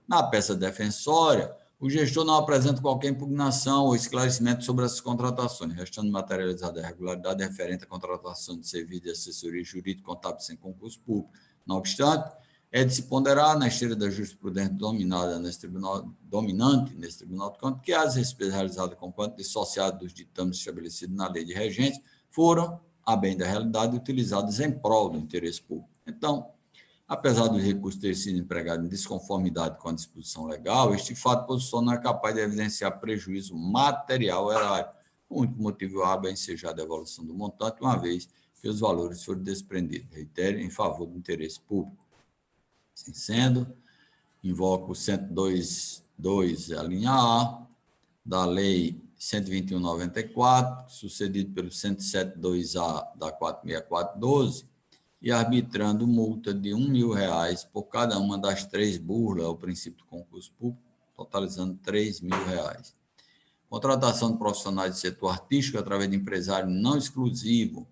Na peça defensória, O gestor não apresenta qualquer impugnação ou esclarecimento sobre essas contratações, restando materializada a irregularidade referente à contratação de serviço de assessoria jurídica contábil sem concurso público. Não obstante, é de se ponderar na esteira da jurisprudência dominante nesse Tribunal de Contas que as despesas realizadas com quanto dissociado dos ditames estabelecidos na lei de regência foram, a bem da realidade, utilizadas em prol do interesse público. Então, apesar dos recursos terem sido empregados em desconformidade com a disposição legal, este fato posiciona não é capaz de evidenciar prejuízo material erário. O único motivo hábil é ensejar a devolução do montante, uma vez que os valores foram desprendidos, reitero, em favor do interesse público. Assim sendo, invoco o 102.2, a linha A, da Lei 121/94, sucedido pelo 107.2A da 464/12, e arbitrando multa de R$1.000 por cada uma das 3 burlas ao princípio do concurso público, totalizando R$3.000. Contratação de profissionais do setor artístico através de empresário não exclusivo.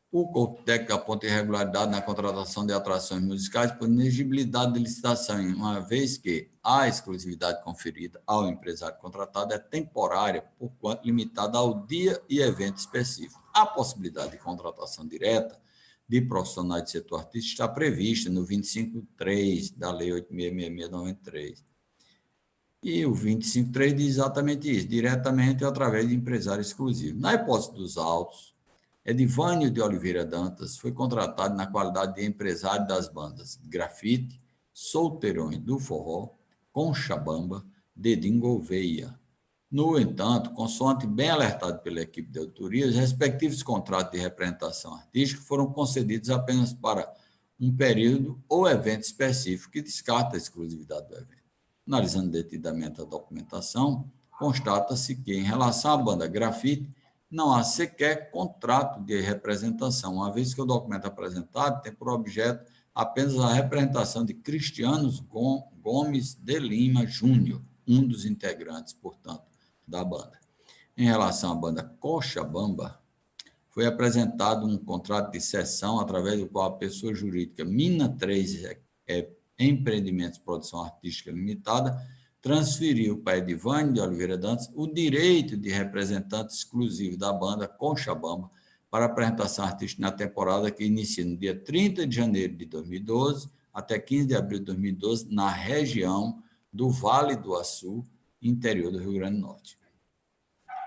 O corpo técnico aponta irregularidade na contratação de atrações musicais por inexigibilidade de licitação, uma vez que a exclusividade conferida ao empresário contratado é temporária, porquanto limitada ao dia e evento específico. A possibilidade de contratação direta de profissionais do setor artístico está prevista no 25.3 da Lei 8.666/93. E o 25.3 diz exatamente isso, diretamente ou através de empresário exclusivo. Na hipótese dos autos, Edivânio de Oliveira Dantas foi contratado na qualidade de empresário das bandas Grafite, Solteirões do Forró, Conchabamba, Dedinho Gouveia. No entanto, consoante bem alertado pela equipe de auditoria, os respectivos contratos de representação artística foram concedidos apenas para um período ou evento específico que descarta a exclusividade do evento. Analisando detidamente a documentação, constata-se que, em relação à banda Grafite, não há sequer contrato de representação, uma vez que o documento apresentado tem por objeto apenas a representação de Cristiano Gomes de Lima Júnior, um dos integrantes, portanto, da banda. Em relação à banda Conchabamba, foi apresentado um contrato de cessão através do qual a pessoa jurídica Mina 3 Empreendimentos de Produção Artística Limitada transferiu para Edivânio de Oliveira Dantas o direito de representante exclusivo da banda Conchabamba para apresentação artística na temporada que inicia no dia 30 de janeiro de 2012 até 15 de abril de 2012, na região do Vale do Açu, interior do Rio Grande do Norte.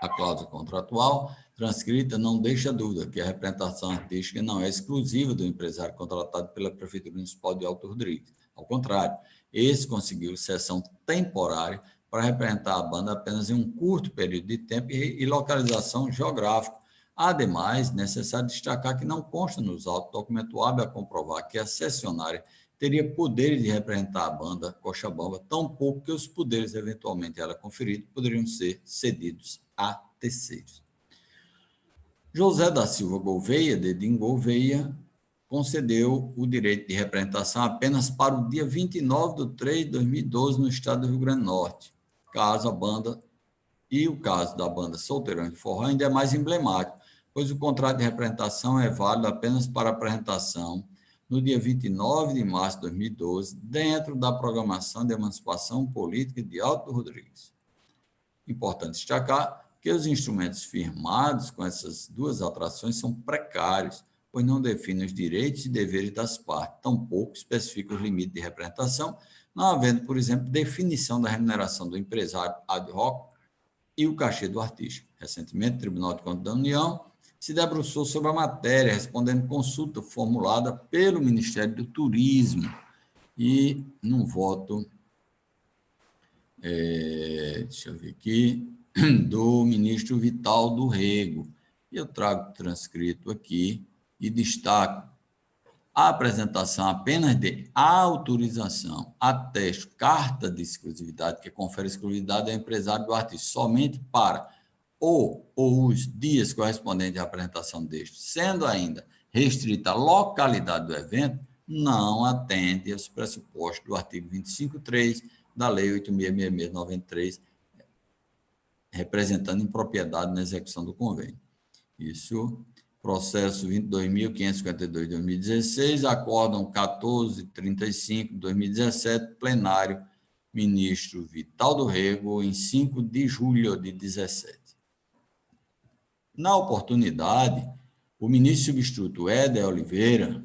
A cláusula contratual transcrita não deixa dúvida que a representação artística não é exclusiva do empresário contratado pela Prefeitura Municipal de Alto Rodrigues. Ao contrário, esse conseguiu cessão temporária para representar a banda apenas em um curto período de tempo e localização geográfica. Ademais, necessário destacar que não consta nos autos documento hábil a comprovar que a cessionária teria poderes de representar a banda Conchabamba, tão pouco que os poderes eventualmente a ela conferidos poderiam ser cedidos a terceiros. José da Silva Gouveia, Dedinho Gouveia, concedeu o direito de representação apenas para o dia 29/3/2012 no estado do Rio Grande do Norte. O caso da banda Solteirões de Forró ainda é mais emblemático, pois o contrato de representação é válido apenas para apresentação no dia 29 de março de 2012, dentro da programação de emancipação política de Alto Rodrigues. Importante destacar que os instrumentos firmados com essas duas atrações são precários, pois não definem os direitos e deveres das partes, tampouco especificam os limites de representação, não havendo, por exemplo, definição da remuneração do empresário ad hoc e o cachê do artista. Recentemente, o Tribunal de Contas da União se debruçou sobre a matéria, respondendo consulta formulada pelo Ministério do Turismo e num voto, deixa eu ver aqui, do ministro Vital do Rego. E eu trago transcrito aqui e destaco a apresentação apenas de autorização, ateste, carta de exclusividade, que confere exclusividade ao empresário do artista, somente para ou os dias correspondentes à apresentação deste, sendo ainda restrita a localidade do evento, não atende aos pressupostos do artigo 25.3 da Lei 8.666/93, representando impropriedade na execução do convênio. Isso, processo 22.552 de 2016, acórdão 1435 de 2017, plenário ministro Vital do Rego, em 5 de julho de 2017. Na oportunidade, o ministro substituto Éder Oliveira,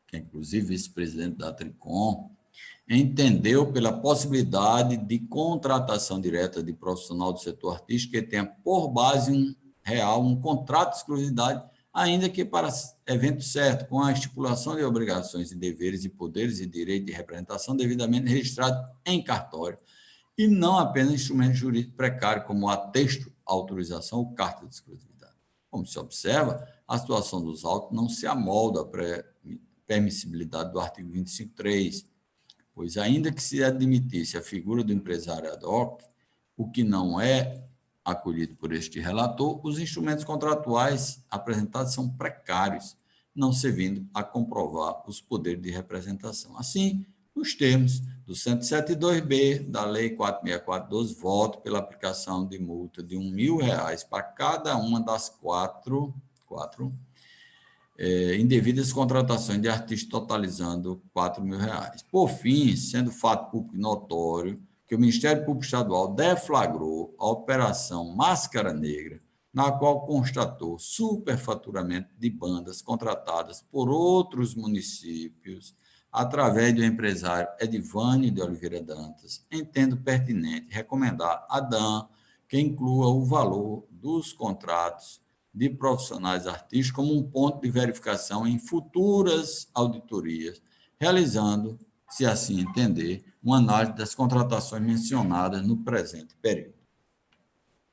que é inclusive vice-presidente da Tricom, entendeu pela possibilidade de contratação direta de profissional do setor artístico que tenha por base real um contrato de exclusividade, ainda que para evento certo, com a estipulação de obrigações e deveres e poderes e direito de representação devidamente registrado em cartório, e não apenas instrumento jurídico precário, como atexto, autorização ou carta de exclusividade. Como se observa, a situação dos autos não se amolda à permissibilidade do artigo 25.3, pois, ainda que se admitisse a figura do empresário ad hoc, o que não é acolhido por este relator, os instrumentos contratuais apresentados são precários, não servindo a comprovar os poderes de representação. Assim, nos termos do 107.2b da Lei 4.6412, voto pela aplicação de multa de R$1.000 para cada uma das quatro indevidas contratações de artistas, totalizando R$4.000. Por fim, sendo fato público notório que o Ministério Público Estadual deflagrou a Operação Máscara Negra, na qual constatou superfaturamento de bandas contratadas por outros municípios através do empresário Edivânio de Oliveira Dantas, entendo pertinente recomendar à DAN que inclua o valor dos contratos de profissionais artísticos como um ponto de verificação em futuras auditorias, realizando, se assim entender, uma análise das contratações mencionadas no presente período.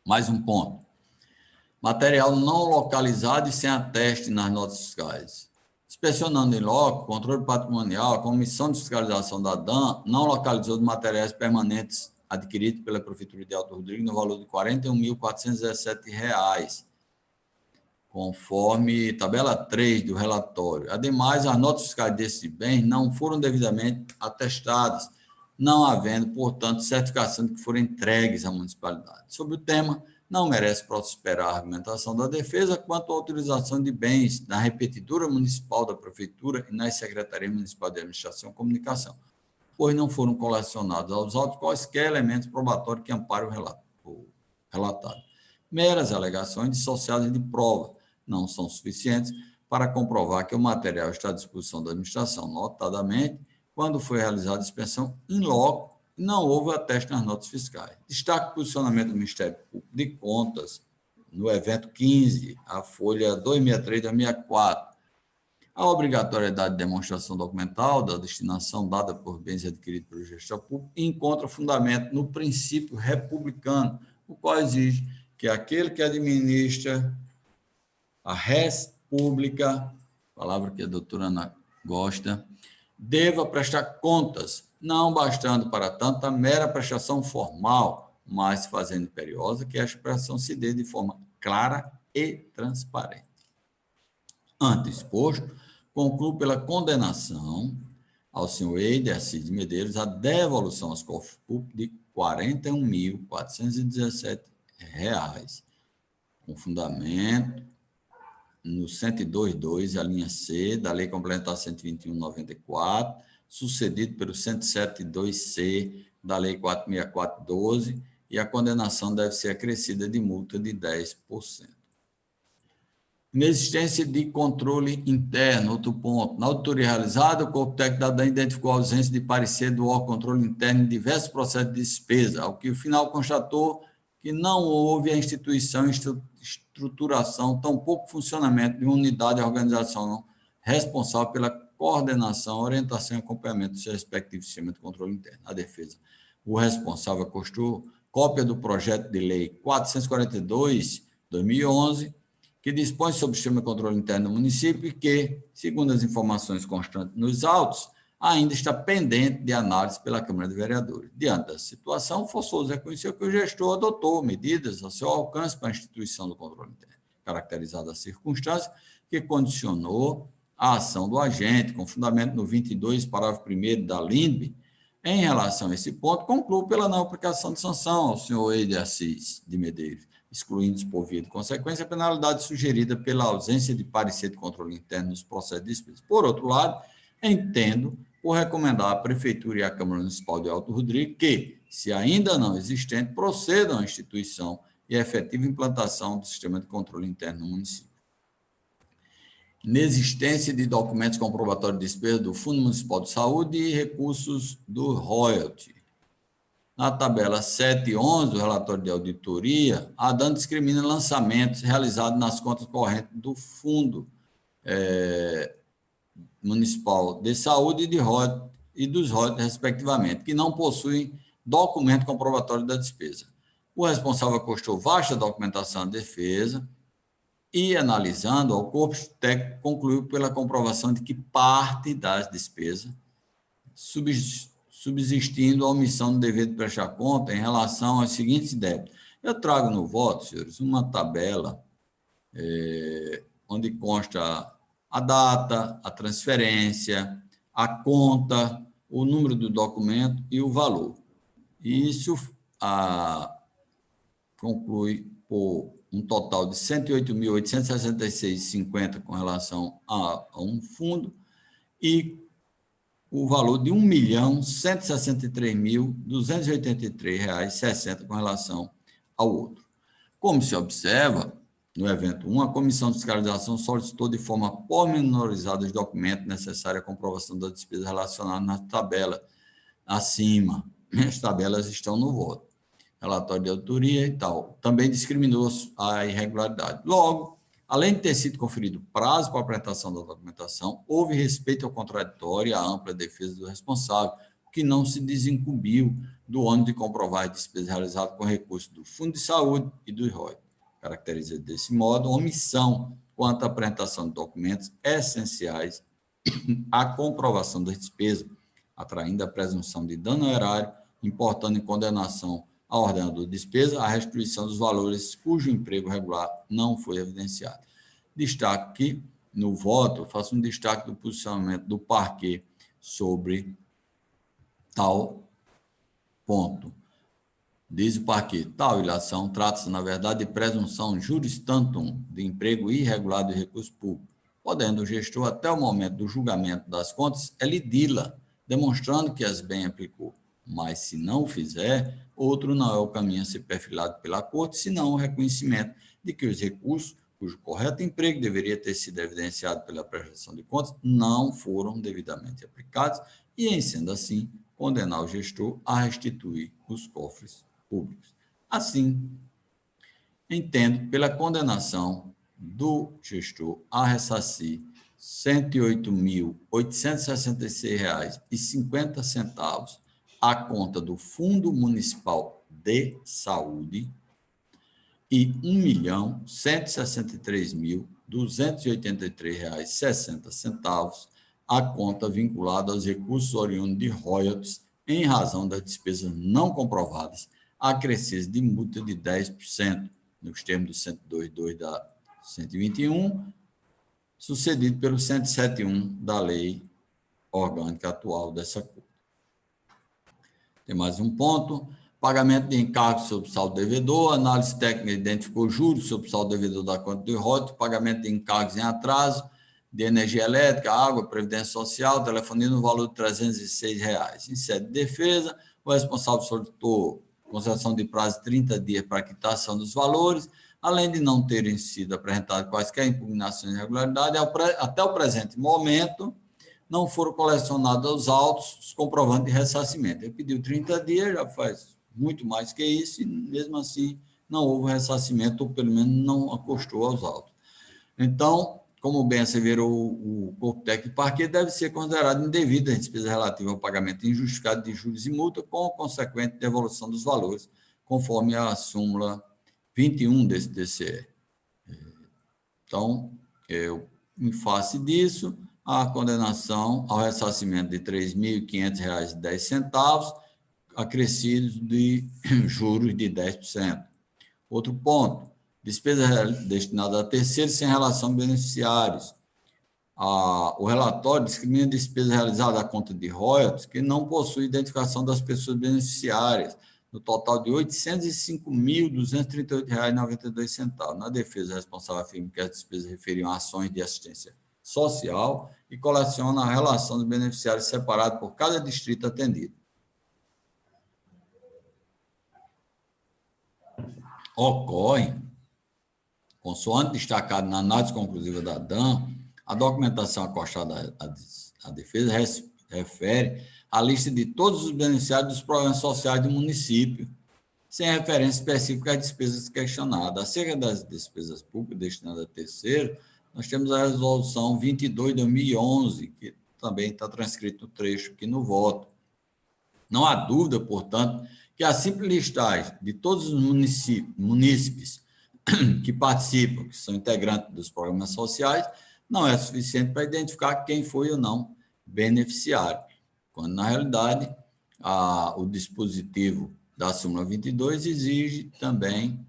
Mais um ponto. Material não localizado e sem ateste nas notas fiscais. Inspecionando em loco, controle patrimonial, a Comissão de Fiscalização da DAN não localizou os materiais permanentes adquiridos pela Prefeitura de Alto Rodrigues no valor de R$ 41.417, conforme tabela 3 do relatório. Ademais, as notas fiscais desses bens não foram devidamente atestadas, não havendo, portanto, certificação de que foram entregues à municipalidade. Sobre o tema, não merece prosperar a argumentação da defesa quanto à utilização de bens na repetidora municipal da Prefeitura e nas Secretarias Municipais de Administração e Comunicação, pois não foram colecionados aos autos quaisquer elementos probatórios que amparem o relatado. Meras alegações dissociadas de prova não são suficientes para comprovar que o material está à disposição da administração, notadamente quando foi realizada a inspeção in loco e não houve ateste nas notas fiscais. Destaque o posicionamento do Ministério Público de Contas no evento 15, a folha 263-264. A obrigatoriedade de demonstração documental da destinação dada por bens adquiridos pelo gestor público encontra fundamento no princípio republicano, o qual exige que aquele que administra a res pública, palavra que a doutora Ana gosta, deva prestar contas, não bastando para tanto a mera prestação formal, mas fazendo imperiosa que esta prestação se dê de forma clara e transparente. Antes exposto, concluo pela condenação ao senhor Eider Assis de Medeiros a devolução aos cofres públicos de R$ 41.417, com fundamento no 102.2, a linha C, da Lei Complementar 121/94, sucedido pelo 107.2C, da Lei 4.6412, e a condenação deve ser acrescida de multa de 10%. Inexistência de controle interno, outro ponto. Na auditoria realizada, o Corpo Técnico da DAN identificou a ausência de parecer do órgão controle interno em diversos processos de despesa, ao que o final constatou que não houve a instituição e estruturação, tampouco funcionamento de uma unidade de organização responsável pela coordenação, orientação e acompanhamento do seu respectivo sistema de controle interno. A defesa, o responsável acostou cópia do projeto de lei 442/2011, que dispõe sobre o sistema de controle interno do município e que, segundo as informações constantes nos autos, ainda está pendente de análise pela Câmara de Vereadores. Diante da situação, forçoso reconheceu que o gestor adotou medidas a seu alcance para a instituição do controle interno, caracterizada a circunstância que condicionou a ação do agente, com fundamento no 22, parágrafo 1º da LINB. Em relação a esse ponto, concluo pela não aplicação de sanção ao senhor Eider Assis de Medeiros, excluindo-se por via de consequência a penalidade sugerida pela ausência de parecer de controle interno nos processos de despesa. Por outro lado, entendo por recomendar à Prefeitura e à Câmara Municipal de Alto Rodrigo que, se ainda não existente, procedam à instituição e à efetiva implantação do sistema de controle interno no município. Inexistência de documentos comprobatórios de despesa do Fundo Municipal de Saúde e recursos do royalty. Na tabela 7 e 11 do relatório de auditoria, a DAN discrimina lançamentos realizados nas contas correntes do Fundo Municipal de Saúde e dos royalties, respectivamente, que não possuem documento comprobatório da despesa. O responsável acostou vasta documentação de defesa e, analisando, o corpo técnico concluiu pela comprovação de que parte das despesas, subsistindo a omissão do dever de prestar conta em relação aos seguintes débitos. Eu trago no voto, senhores, uma tabela onde consta a data, a transferência, a conta, o número do documento e o valor. E isso conclui por um total de R$ 108.866,50 com relação a um fundo e o valor de R$ 1.163.283,60 com relação ao outro. Como se observa, no evento 1, a Comissão de Fiscalização solicitou de forma pormenorizada os documentos necessários à comprovação da despesa relacionada na tabela acima. As tabelas estão no voto. Relatório de autoria e tal. Também discriminou a irregularidade. Logo, além de ter sido conferido prazo para a apresentação da documentação, houve respeito ao contraditório e à ampla defesa do responsável, que não se desincumbiu do ônus de comprovar as despesas realizadas com recursos do Fundo de Saúde e do ROI. Caracteriza desse modo omissão quanto à apresentação de documentos essenciais à comprovação das despesas, atraindo a presunção de dano ao erário, importando em condenação ao ordenador de despesa a restituição dos valores cujo emprego regular não foi evidenciado. Destaque que, no voto, faço um destaque do posicionamento do parquet sobre tal ponto. Diz o parquet, tal ilação trata-se, na verdade, de presunção juris tantum de emprego irregular de recurso público, podendo o gestor, até o momento do julgamento das contas, elidi-la, demonstrando que as bem aplicou. Mas, se não o fizer, outro não é o caminho a ser perfilado pela Corte, senão o reconhecimento de que os recursos, cujo correto emprego deveria ter sido evidenciado pela prestação de contas, não foram devidamente aplicados e, em sendo assim, condenar o gestor a restituir os cofres públicos. Assim, entendo pela condenação do gestor a ressarcir R$ 108.866,50 à conta do Fundo Municipal de Saúde e R$ 1.163.283,60 à conta vinculada aos recursos oriundos de royalties em razão das despesas não comprovadas, acrescidas de multa de 10%, nos termos do 102.2 da 121, sucedido pelo 107.1 da lei orgânica atual dessa Corte. Tem mais um ponto. Pagamento de encargos sobre saldo devedor. Análise técnica identificou juros sobre saldo devedor da conta de royalties, pagamento de encargos em atraso de energia elétrica, água, previdência social, telefonia no valor de R$ 306. Em sede de defesa, o responsável solicitou concessão de prazo de 30 dias para a quitação dos valores, além de não terem sido apresentadas quaisquer impugnações de irregularidade, até o presente momento, não foram colecionados os autos, os comprovantes de ressarcimento. Ele pediu 30 dias, já faz muito mais que isso, e mesmo assim não houve ressarcimento, ou pelo menos não acostou aos autos. Então, como bem asseverou o corpo técnico do parquet, deve ser considerado indevida a despesa relativa ao pagamento injustificado de juros e multa, com a consequente devolução dos valores, conforme a súmula 21 desse DCE. Então, em face disso, a condenação ao ressarcimento de R$ 3.500,10, acrescidos de juros de 10%. Outro ponto, despesas destinadas a terceiros sem relação a beneficiários. O relatório discrimina despesas realizadas à conta de royalties que não possui identificação das pessoas beneficiárias, no total de R$ 805.238,92. Na defesa, o responsável afirma que as despesas referiam a ações de assistência social e coleciona a relação dos beneficiários separados por cada distrito atendido. Ocorre, consoante destacado na análise conclusiva da DAN, a documentação acostada à defesa refere à lista de todos os beneficiários dos programas sociais do município, sem referência específica às despesas questionadas. Acerca das despesas públicas destinadas a terceiro, nós temos a resolução 22 de 2011, que também está transcrito no trecho aqui no voto. Não há dúvida, portanto, que a simples listagem de todos os munícipes que participam, que são integrantes dos programas sociais, não é suficiente para identificar quem foi ou não beneficiário, quando, na realidade, o dispositivo da súmula 22 exige também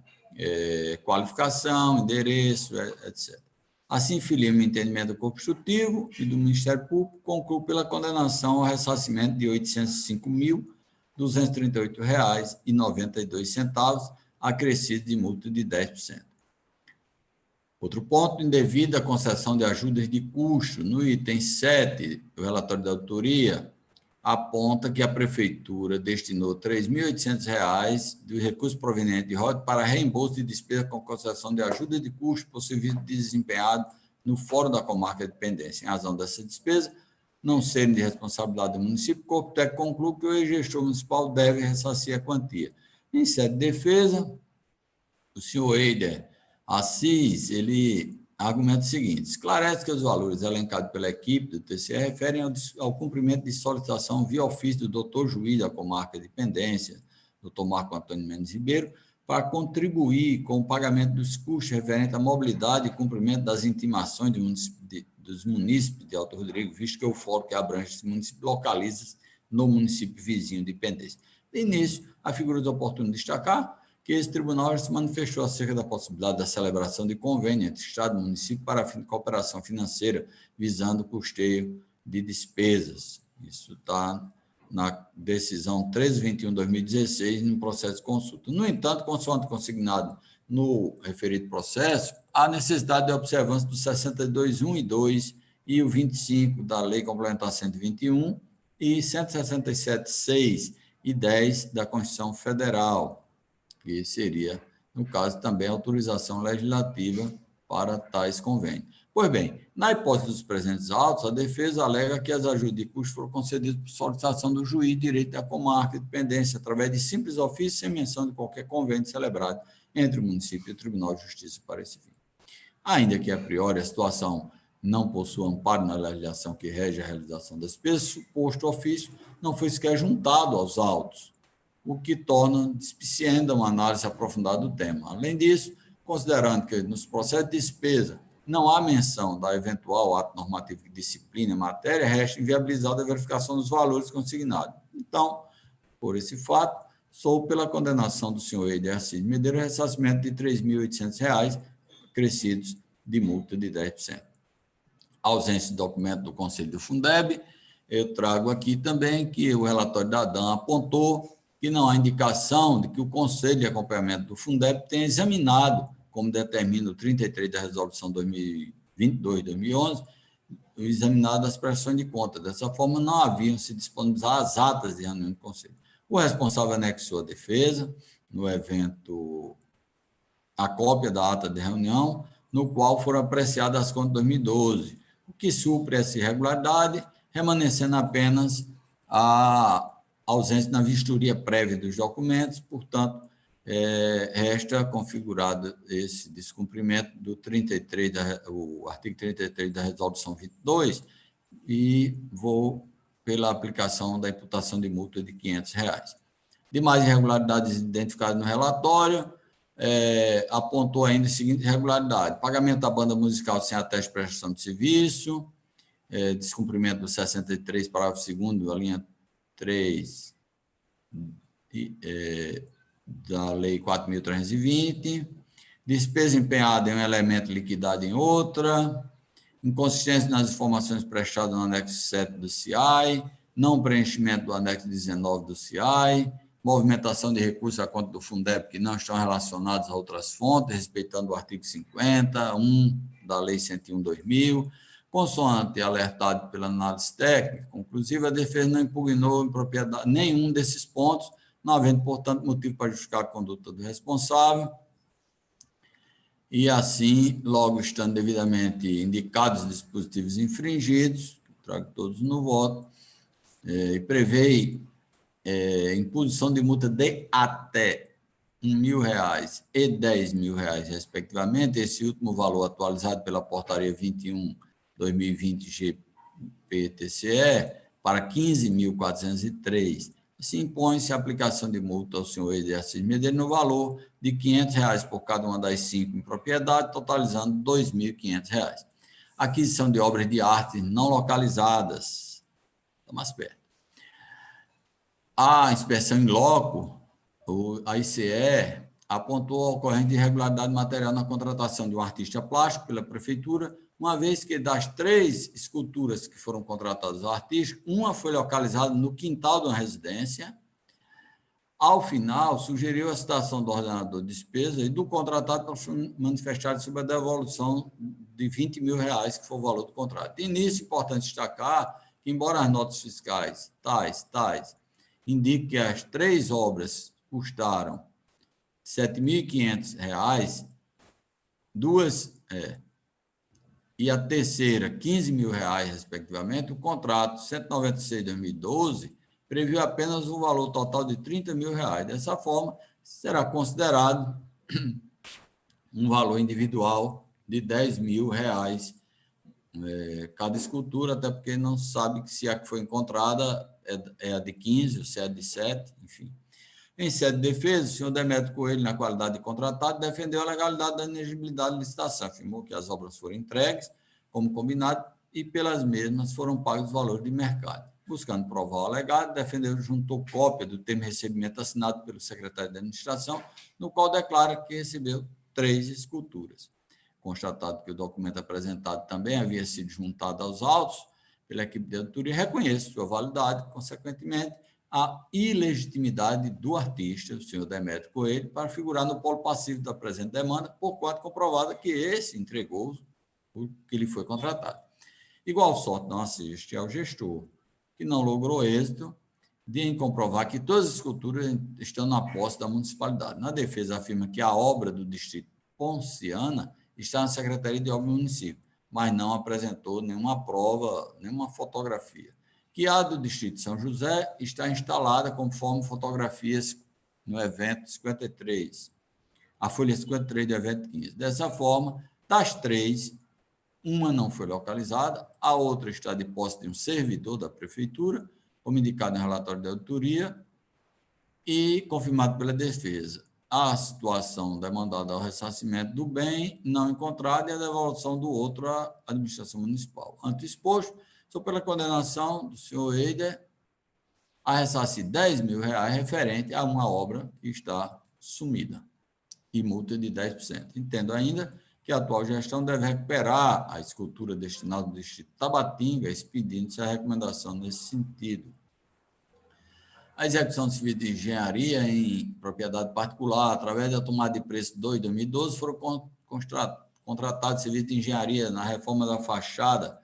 qualificação, endereço, etc. Assim, filia-me o entendimento do Corpo Instrutivo e do Ministério Público, concluo pela condenação ao ressarcimento de R$ 805.238,92, acrescido de multa de 10%. Outro ponto, indevida concessão de ajudas de custo. No item 7 do relatório da autoria, aponta que a Prefeitura destinou R$ 3.800 do recurso proveniente de ROD para reembolso de despesa com concessão de ajuda de custo por serviço desempenhado no Fórum da Comarca de Dependência. Em razão dessa despesa não serem de responsabilidade do município, o Corpo Técnico conclui que o ex-gestor municipal deve ressarcir a quantia. Em sede de defesa, o senhor Eider Assis, ele argumenta o seguinte: esclarece que os valores elencados pela equipe do TCE referem ao cumprimento de solicitação via ofício do doutor juiz da Comarca de Dependência, doutor Marco Antônio Mendes Ribeiro, para contribuir com o pagamento dos custos referentes à mobilidade e cumprimento das intimações dos munícipes de Alto Rodrigo, visto que o fórum que abrange esse município localiza-se no município vizinho de Dependência. De início, a figura de oportuno destacar que esse tribunal se manifestou acerca da possibilidade da celebração de convênio entre Estado e município para fim de cooperação financeira, visando o custeio de despesas. Isso está na decisão 1321/2016, no processo de consulta. No entanto, consoante consignado no referido processo, há necessidade de observância do 62.1 e 2 e o 25 da Lei Complementar 121 e 167.6 e 10 da Constituição Federal, que seria, no caso, também autorização legislativa para tais convênios. Pois bem, na hipótese dos presentes autos, a defesa alega que as ajudas de custo foram concedidas por solicitação do juiz de direito da comarca de dependência, através de simples ofício, sem menção de qualquer convênio celebrado entre o município e o Tribunal de Justiça para esse fim. Ainda que, a priori, a situação não possua amparo na legislação que rege a realização das despesas, suposto ofício não foi sequer juntado aos autos, o que torna despicienda uma análise aprofundada do tema. Além disso, considerando que nos processos de despesa não há menção da eventual ato normativo que disciplina a matéria, resta inviabilizada a verificação dos valores consignados. Então, por esse fato, sou pela condenação do senhor Eider Assis Medeiros, ressarcimento de R$ 3.800, acrescidos de multa de 10%. Ausência de documento do Conselho do Fundeb, eu trago aqui também que o relatório da DAN apontou que não há indicação de que o Conselho de Acompanhamento do Fundeb tenha examinado, como determina o 33 da Resolução 2022-2011, examinado as prestações de conta. Dessa forma, não haviam se disponibilizado as atas de reunião do Conselho. O responsável anexou a defesa, no evento, a cópia da ata de reunião, no qual foram apreciadas as contas de 2012, o que supre essa irregularidade, remanescendo apenas a ausência na vistoria prévia dos documentos, portanto, resta configurado esse descumprimento do 33 o artigo 33 da Resolução 22 e vou pela aplicação da imputação de multa de R$ 500. Demais irregularidades identificadas no relatório, apontou ainda a seguinte irregularidade: pagamento da banda musical sem ateste de prestação de serviço, descumprimento do 63, parágrafo 2º, a linha 3 da Lei 4.320, despesa empenhada em um elemento liquidado em outra, inconsistência nas informações prestadas no anexo 7 do CIAI, não preenchimento do anexo 19 do CIAI, movimentação de recursos à conta do Fundeb que não estão relacionados a outras fontes, respeitando o artigo 50, 1 da Lei 101/2000, Consoante alertado pela análise técnica conclusiva, a defesa não impugnou em propriedade nenhum desses pontos, não havendo, portanto, motivo para justificar a conduta do responsável. E assim, logo estando devidamente indicados os dispositivos infringidos, trago todos no voto, e prevê imposição de multa de até R$1.000 e R$10.000, respectivamente, esse último valor atualizado pela Portaria 21/2020 GPTCE para 15.403. Assim, impõe-se a aplicação de multa ao senhor Eider Assis Medeiros no valor de R$500 por cada uma das 5 em propriedade, totalizando R$2.500. Aquisição de obras de arte não localizadas. Está mais perto. A inspeção em loco, a ICE, apontou a ocorrência de irregularidade material na contratação de um artista plástico pela prefeitura, uma vez que das 3 esculturas que foram contratadas ao artista, uma foi localizada no quintal de uma residência. Ao final, sugeriu a citação do ordenador de despesa e do contratado para manifestar sobre a devolução de R$20.000, que foi o valor do contrato. E nisso, é importante destacar que, embora as notas fiscais tais indiquem que as 3 obras custaram R$7.500, e a terceira R$15.000, respectivamente, o contrato 196/2012 previu apenas um valor total de R$30.000. Dessa forma, será considerado um valor individual de R$10.000 cada escultura, até porque não se sabe se a que foi encontrada é a de 15 ou se é a de 7, enfim. Em sede de defesa, o senhor Demétrio Coelho, na qualidade de contratado, defendeu a legalidade da inexigibilidade da licitação, afirmou que as obras foram entregues como combinado e pelas mesmas foram pagos os valores de mercado. Buscando provar o alegado, defendeu juntou cópia do termo de recebimento assinado pelo secretário de administração, no qual declara que recebeu 3 esculturas. Constatado que o documento apresentado também havia sido juntado aos autos pela equipe de auditoria, reconhece sua validade, consequentemente, a ilegitimidade do artista, o senhor Demétrio Coelho, para figurar no polo passivo da presente demanda, por quanto comprovada que esse entregou o que lhe foi contratado. Igual sorte não assiste ao gestor, que não logrou êxito em comprovar que todas as esculturas estão na posse da municipalidade. Na defesa, afirma que a obra do distrito Ponciana está na Secretaria de Obras do município, mas não apresentou nenhuma prova, nenhuma fotografia. Que a do Distrito de São José está instalada conforme fotografias no evento 53, a folha 53 do evento 15. Dessa forma, das 3, uma não foi localizada, a outra está de posse de um servidor da prefeitura, como indicado no relatório da auditoria, e confirmado pela defesa. A situação demandada ao ressarcimento do bem não encontrado e a devolução do outro à administração municipal. Ante exposto, sou pela condenação do senhor Eider a ressarcir R$10.000 referente a uma obra que está sumida e multa de 10%. Entendo ainda que a atual gestão deve recuperar a escultura destinada ao distrito Tabatinga, expedindo-se a recomendação nesse sentido. A execução de serviço de engenharia em propriedade particular, através da tomada de preço 2/2012, foram contratados serviços de engenharia na reforma da fachada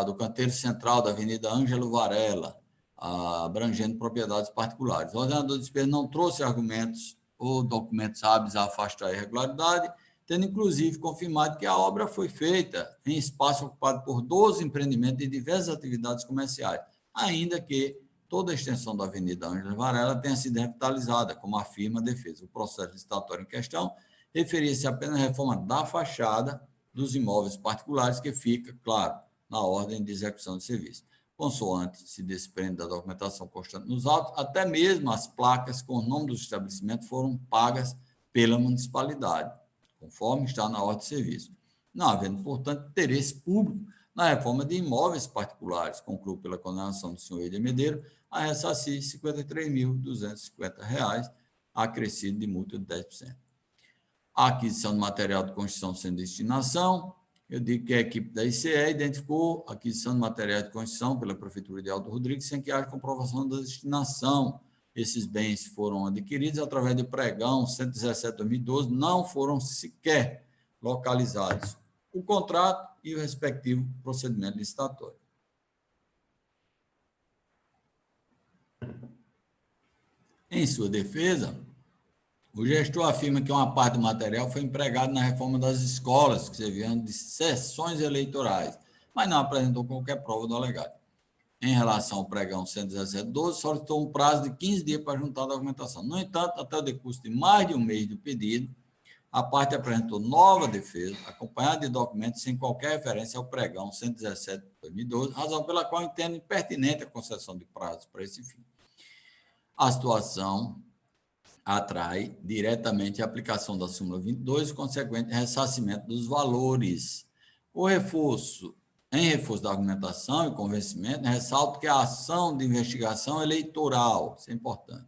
do canteiro central da Avenida Ângelo Varela, abrangendo propriedades particulares. O ordenador de despesa não trouxe argumentos ou documentos hábeis a afastar a irregularidade, tendo inclusive confirmado que a obra foi feita em espaço ocupado por 12 empreendimentos de diversas atividades comerciais, ainda que toda a extensão da Avenida Ângelo Varela tenha sido revitalizada, como afirma a defesa. O processo licitatório em questão referia-se apenas à reforma da fachada dos imóveis particulares, que fica, claro, na ordem de execução de serviço. Consoante se desprende da documentação constante nos autos, até mesmo as placas com o nome dos estabelecimentos foram pagas pela municipalidade, conforme está na ordem de serviço. Não havendo, portanto, interesse público na reforma de imóveis particulares, concluo pela condenação do senhor Eider Medeiros a ressarcir R$ 53.250, acrescido de multa de 10%. A aquisição de material de construção sem destinação, eu digo que a equipe da ICE identificou a aquisição de materiais de construção pela Prefeitura de Aldo Rodrigues sem que haja comprovação da destinação. Esses bens foram adquiridos através do pregão 117/2012, não foram sequer localizados o contrato e o respectivo procedimento licitatório. Em sua defesa, o gestor afirma que uma parte do material foi empregado na reforma das escolas, que serviam de sessões eleitorais, mas não apresentou qualquer prova do alegado. Em relação ao pregão 117.12, solicitou um prazo de 15 dias para juntar a documentação. No entanto, até o decurso de mais de um mês do pedido, a parte apresentou nova defesa, acompanhada de documentos sem qualquer referência ao pregão 117.2012, razão pela qual entendo impertinente a concessão de prazos para esse fim. A situação atrai diretamente a aplicação da súmula 22 e consequente ressarcimento dos valores. Em reforço da argumentação e convencimento, ressalto que a ação de investigação eleitoral, isso é importante,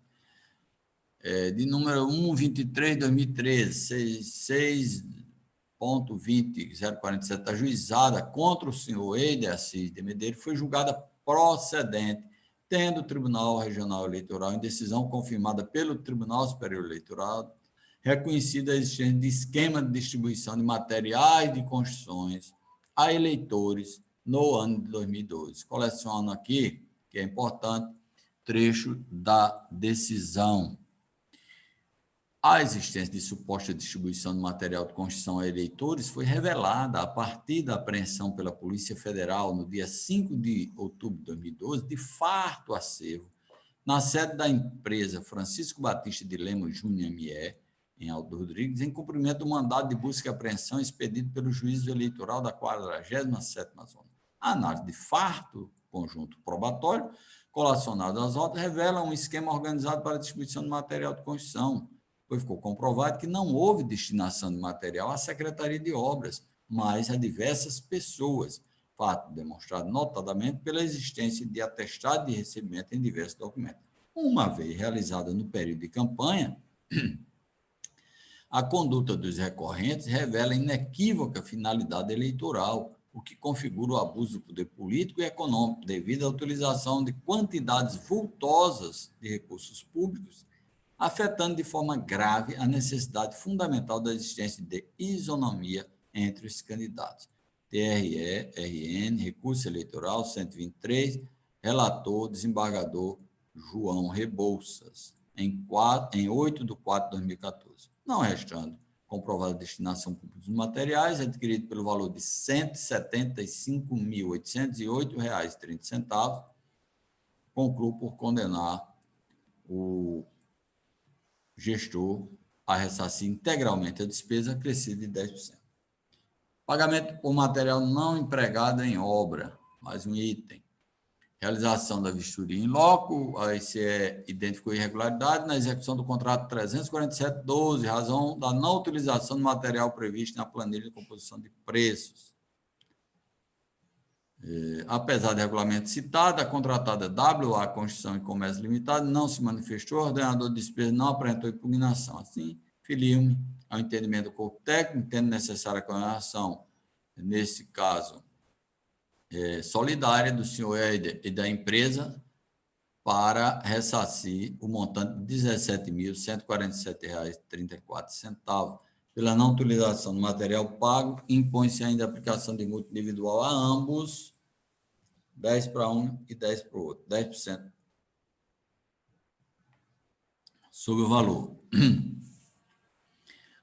de número 123/2013, 6.20.047, ajuizada contra o senhor Eider Assis de Medeiros, foi julgada procedente, tendo o Tribunal Regional Eleitoral, em decisão confirmada pelo Tribunal Superior Eleitoral, reconhecida a existência de esquema de distribuição de materiais de construções a eleitores no ano de 2012. Coleciono aqui, que é importante, trecho da decisão. A existência de suposta distribuição de material de construção a eleitores foi revelada a partir da apreensão pela Polícia Federal, no dia 5 de outubro de 2012, de farto acervo, na sede da empresa Francisco Batista de Lemos Júnior ME, em Alto Rodrigues, em cumprimento do mandado de busca e apreensão expedido pelo juízo eleitoral da 47ª Zona. A análise de farto conjunto probatório, colacionado às autas, revela um esquema organizado para a distribuição de material de construção, pois ficou comprovado que não houve destinação de material à Secretaria de Obras, mas a diversas pessoas, fato demonstrado notadamente pela existência de atestado de recebimento em diversos documentos. Uma vez realizada no período de campanha, a conduta dos recorrentes revela inequívoca finalidade eleitoral, o que configura o abuso do poder político e econômico devido à utilização de quantidades vultosas de recursos públicos, afetando de forma grave a necessidade fundamental da existência de isonomia entre os candidatos. TRE, RN, recurso eleitoral 123, relator, desembargador João Rebouças, em 8 de 4 de 2014. Não restando comprovada a destinação pública dos materiais, adquirido pelo valor de R$ 175.808,30, concluo por condenar o gestor a ressarcir integralmente a despesa acrescida de 10%. Pagamento por material não empregado em obra, mais um item. Realização da vistoria em loco, a ICE identificou irregularidade na execução do contrato 347.12, razão da não utilização do material previsto na planilha de composição de preços. Apesar do regulamento citado, a contratada WA Construção e Comércio Limitado não se manifestou, o ordenador de despesa não apresentou impugnação. Assim, filio-me ao entendimento do corpo técnico, entendo necessária a condenação, nesse caso, solidária do senhor Eider e da empresa para ressarcir o montante de R$ 17.147,34. Pela não utilização do material pago, impõe-se ainda a aplicação de multa individual a ambos, 10 para um e 10 para o outro, 10% sobre o valor.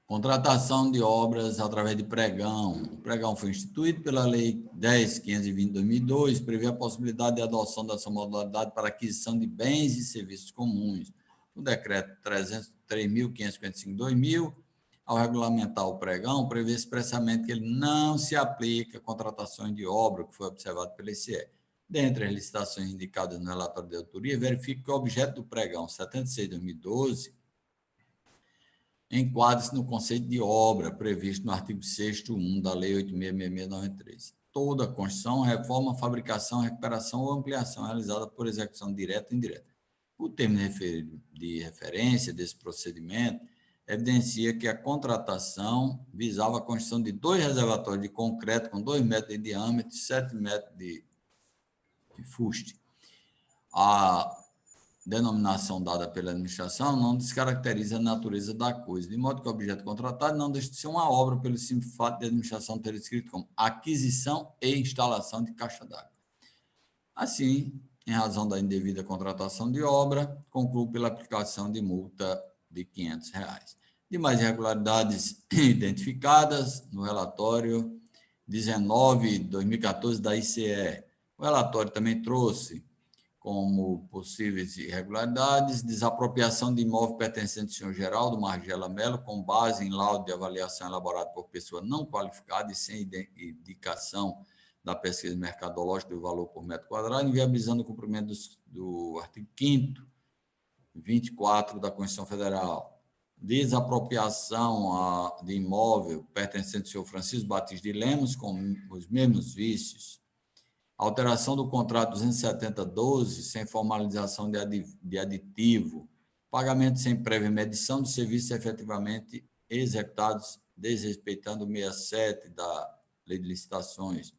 Contratação de obras através de pregão. O pregão foi instituído pela Lei 10.520 de 2002, prevê a possibilidade de adoção dessa modalidade para aquisição de bens e serviços comuns. O decreto 3.555 de 2000, ao regulamentar o pregão, prevê expressamente que ele não se aplica a contratações de obra, que foi observado pela ICE. Dentre as licitações indicadas no relatório de autoria, verifica que o objeto do pregão 76 de 2012 enquadra-se no conceito de obra previsto no artigo 6º da Lei 8.666/93. Toda construção, reforma, fabricação, recuperação ou ampliação realizada por execução direta ou indireta. O termo de referência desse procedimento evidencia que a contratação visava a construção de 2 reservatórios de concreto com 2 metros de diâmetro e 7 metros de fuste. denominação dada pela administração não descaracteriza a natureza da coisa, de modo que o objeto contratado não deixa de ser uma obra pelo simples fato de a administração ter escrito como aquisição e instalação de caixa d'água. Assim, em razão da indevida contratação de obra, concluo pela aplicação de multa de R$ 500. Demais irregularidades identificadas no relatório 19/2014 da ICE. O relatório também trouxe como possíveis irregularidades, desapropriação de imóvel pertencente ao senhor Geraldo Margela Mello, com base em laudo de avaliação elaborado por pessoa não qualificada e sem indicação da pesquisa mercadológica do valor por metro quadrado, inviabilizando o cumprimento do artigo 5º, 24 da Constituição Federal. Desapropriação de imóvel pertencente ao senhor Francisco Batista de Lemos, com os mesmos vícios. Alteração do contrato 270/12, sem formalização de aditivo. Pagamento sem prévia medição de serviços efetivamente executados, desrespeitando o 67 da Lei de Licitações.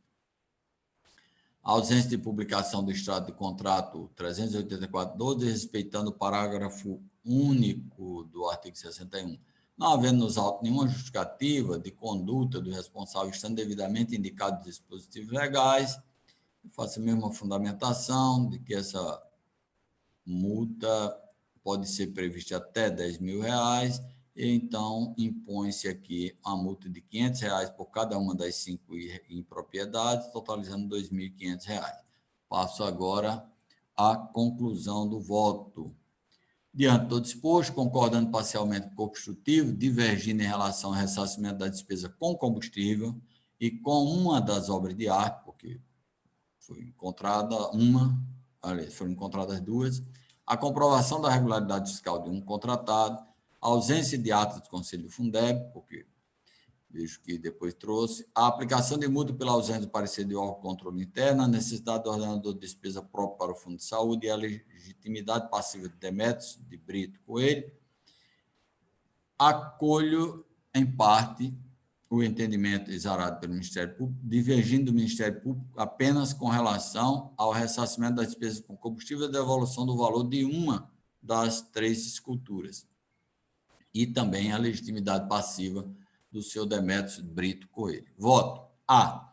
Ausência de publicação do extrato de contrato 384/12, desrespeitando o parágrafo único do artigo 61. Não havendo nos autos nenhuma justificativa de conduta do responsável, estando devidamente indicados os dispositivos legais, faço a mesma fundamentação de que essa multa pode ser prevista até R$ 10.000, e então impõe-se aqui a multa de R$ 500 por cada uma das 5 impropriedades, totalizando R$ 2.500. Passo agora à conclusão do voto. Diante do disposto, concordando parcialmente com o corpo instrutivo, divergindo em relação ao ressarcimento da despesa com combustível e com uma das obras de arte, porque foi encontrada foram encontradas 2, a comprovação da regularidade fiscal de um contratado, a ausência de atos do Conselho do Fundeb, porque vejo que depois trouxe, a aplicação de multa pela ausência do parecer de órgão de controle interno, a necessidade do ordenador de despesa próprio para o Fundo de Saúde e a legitimidade passiva de Demetrios de Brito Coelho. Acolho, em parte, o entendimento exarado pelo Ministério Público, divergindo do Ministério Público apenas com relação ao ressarcimento das despesas com combustível e devolução do valor de uma das 3 esculturas, e também a legitimidade passiva do senhor Demetrios Brito Coelho. Voto A,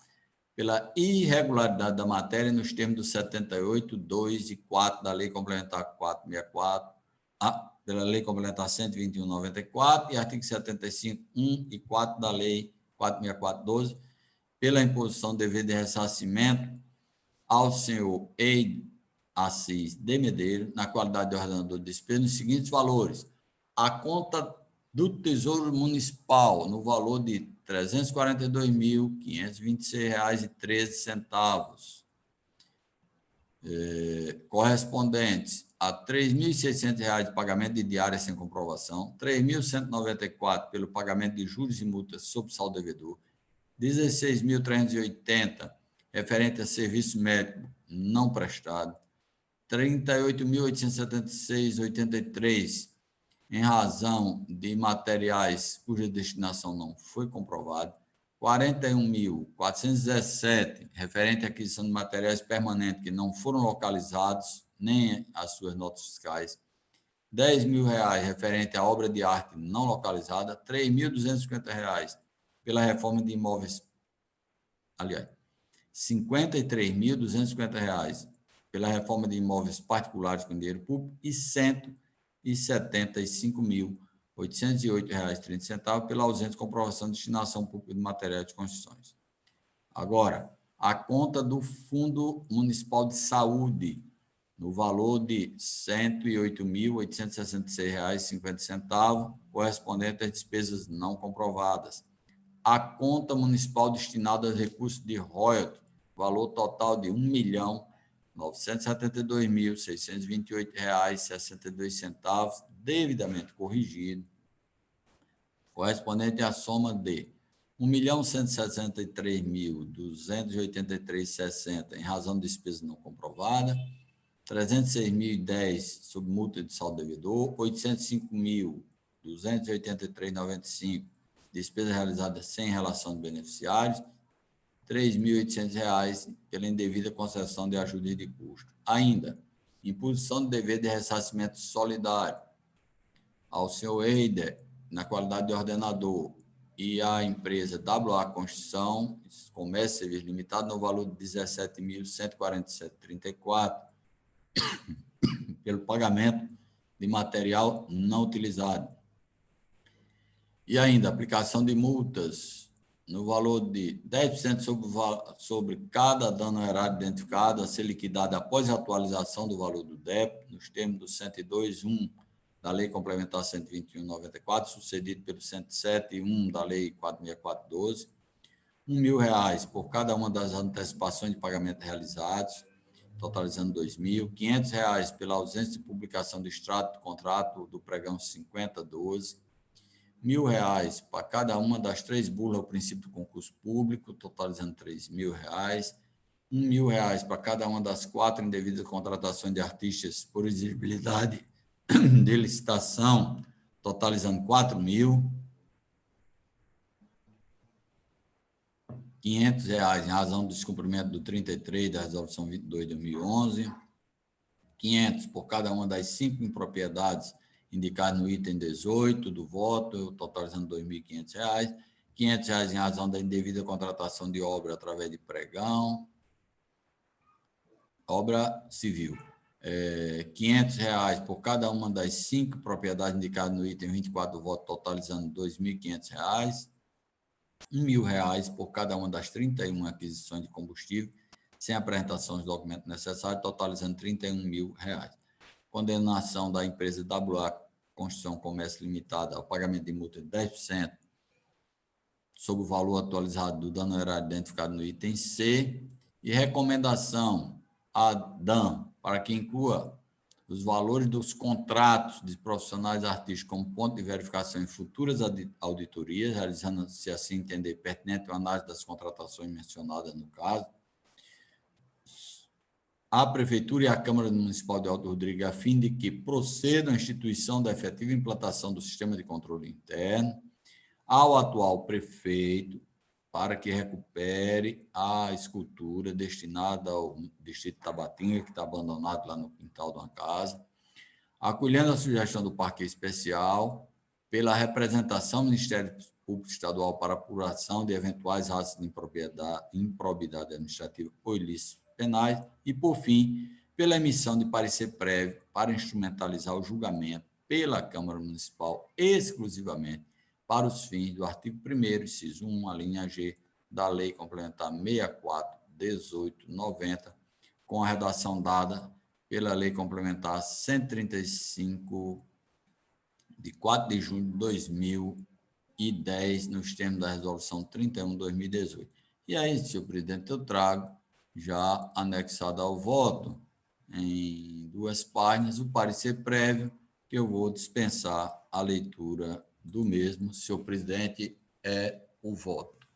pela irregularidade da matéria nos termos do 78, 2 e 4 da Lei Complementar 464, pela Lei Complementar 121/94 e artigo 75, 1 e 4 da Lei 464/12, pela imposição do dever de ressarcimento ao senhor Eide Assis de Medeiros, na qualidade de ordenador de despesa, nos seguintes valores: a conta do Tesouro Municipal, no valor de R$ 342.526,13, correspondentes a R$ 3.600 de pagamento de diária sem comprovação, R$ 3.194 pelo pagamento de juros e multas sobre saldo devedor, R$ 16.380 referente a serviço médico não prestado, R$ 38.876,83 em razão de materiais cuja destinação não foi comprovada, R$ 41.417 referente à aquisição de materiais permanentes que não foram localizados, nem as suas notas fiscais, R$ 10.000 referente à obra de arte não localizada, R$ 3.250 pela reforma de imóveis, aliás, R$ 53.250 pela reforma de imóveis particulares com dinheiro público e R$ 175.808,30 pela ausente comprovação de destinação pública de materiais de construções. Agora, a conta do Fundo Municipal de Saúde, no valor de R$ 108.866,50, correspondente às despesas não comprovadas. A conta municipal destinada aos recursos de royalties, valor total de R$ 1.972.628,62, devidamente corrigido, correspondente à soma de R$ 1.163.283,60 em razão de despesa não comprovada, R$ 306.010 sob multa de saldo devedor, R$ 805.283,95 despesa realizada sem relação de beneficiários, R$ 3.800 pela indevida concessão de ajuda de custo. Ainda, imposição do dever de ressarcimento solidário ao senhor Eider, na qualidade de ordenador, e à empresa WA Construção, Comércio e Serviço Limitado, no valor de R$ 17.147,34, pelo pagamento de material não utilizado. E ainda, aplicação de multas no valor de 10% sobre cada dano erário identificado a ser liquidado após a atualização do valor do débito, nos termos do 102.1 da Lei Complementar 121/94, sucedido pelo 107.1 da Lei 464/12, R$ 1.000 por cada uma das antecipações de pagamento realizados, totalizando R$ 2.000, R$ 500 pela ausência de publicação do extrato do contrato do pregão 5012, R$ 1.000 para cada uma das 3 bulas ao princípio do concurso público, totalizando R$ 3.000, R$ 1.000 para cada uma das 4 indevidas contratações de artistas por exigibilidade de licitação, totalizando R$ 4.000, R$ 500 em razão do descumprimento do 33 da Resolução 22 de 2011, R$ 500 por cada uma das 5 impropriedades indicadas no item 18 do voto, totalizando R$ 2.500, R$ 500 em razão da indevida contratação de obra através de pregão, obra civil. R$ 500 por cada uma das 5 propriedades indicadas no item 24 do voto, totalizando R$ 2.500, R$ 1.000 por cada uma das 31 aquisições de combustível, sem apresentação dos documentos necessários, totalizando R$ 31.000. Condenação da empresa WA Construção Comércio Limitada ao pagamento de multa de 10% sobre o valor atualizado do dano erário identificado no item C, e recomendação à DAN para que inclua os valores dos contratos de profissionais artísticos como ponto de verificação em futuras auditorias, realizando, se assim entender, pertinente a análise das contratações mencionadas no caso. A Prefeitura e a Câmara Municipal de Alto Rodrigues, a fim de que procedam à instituição da efetiva implantação do sistema de controle interno, ao atual prefeito, para que recupere a escultura destinada ao distrito de Tabatinga, que está abandonado lá no quintal de uma casa, acolhendo a sugestão do Parque Especial, pela representação do Ministério Público Estadual para apuração de eventuais atos de improbidade administrativa ou ilícitos penais, e, por fim, pela emissão de parecer prévio para instrumentalizar o julgamento pela Câmara Municipal exclusivamente para os fins do artigo 1º, inciso 1, a linha G, da Lei Complementar 64/1890, com a redação dada pela Lei Complementar 135, de 4 de junho de 2010, nos termos da Resolução 31/2018. E aí, senhor presidente, eu trago, já anexado ao voto, em 2 páginas, o parecer prévio, que eu vou dispensar a leitura do mesmo. Senhor presidente, é o voto.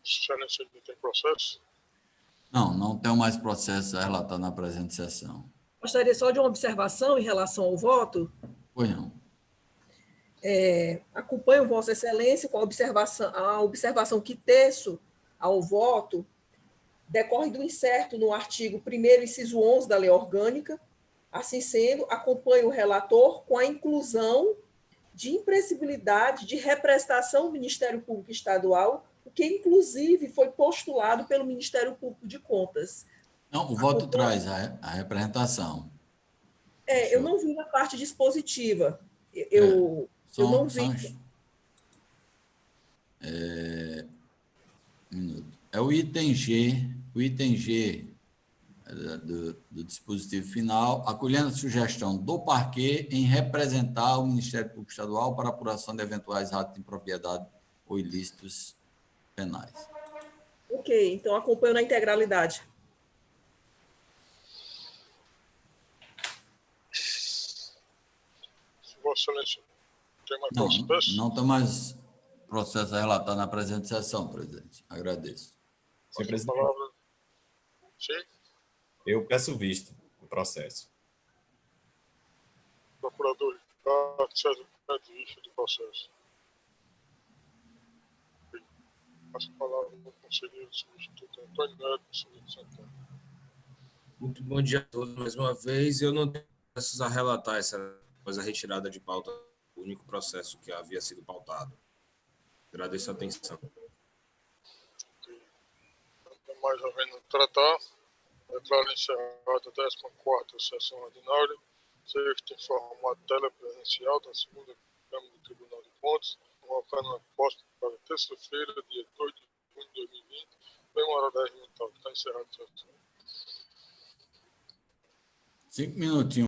Excelência, tem processo? Não tenho mais processo a relatar na presente sessão. Gostaria só de uma observação em relação ao voto. Pois não. Acompanho Vossa Excelência com a observação que teço ao voto decorre do incerto no artigo 1º, inciso 11 da Lei Orgânica. Assim sendo, acompanho o relator com a inclusão de impressibilidade de represtação do Ministério Público Estadual, o que, inclusive, foi postulado pelo Ministério Público de Contas. Não, o voto traz a representação. Eu não vi na parte dispositiva. Eu não vi. É o item G, do dispositivo final, acolhendo a sugestão do parquê em representar o Ministério Público Estadual para apuração de eventuais atos de impropriedade ou ilícitos penais. Ok, então acompanho na integralidade. Vossa Excelência, tem mais processo? Não tem mais processo a relatar na presente sessão, presidente. Agradeço. Senhor presidente. Palavra. Sim? Eu peço visto o processo. Procurador Ricardo, César, pede vista do processo. Passo a palavra ao conselheiro substituto Antônio Neto Silva Santana. Muito bom dia a todos mais uma vez. Eu não tenho processos a relatar após a retirada de pauta, o único processo que havia sido pautado. Agradeço a atenção. Não mais havendo tratar, declaro encerrada a 14ª sessão ordinária, sexta em formato telepresencial da segunda Câmara do Tribunal de Contas, convocando a posse para terça-feira, dia 2 de junho de 2020, bem uma hora 10 minutos. Está encerrada a sessão. 5 minutinhos.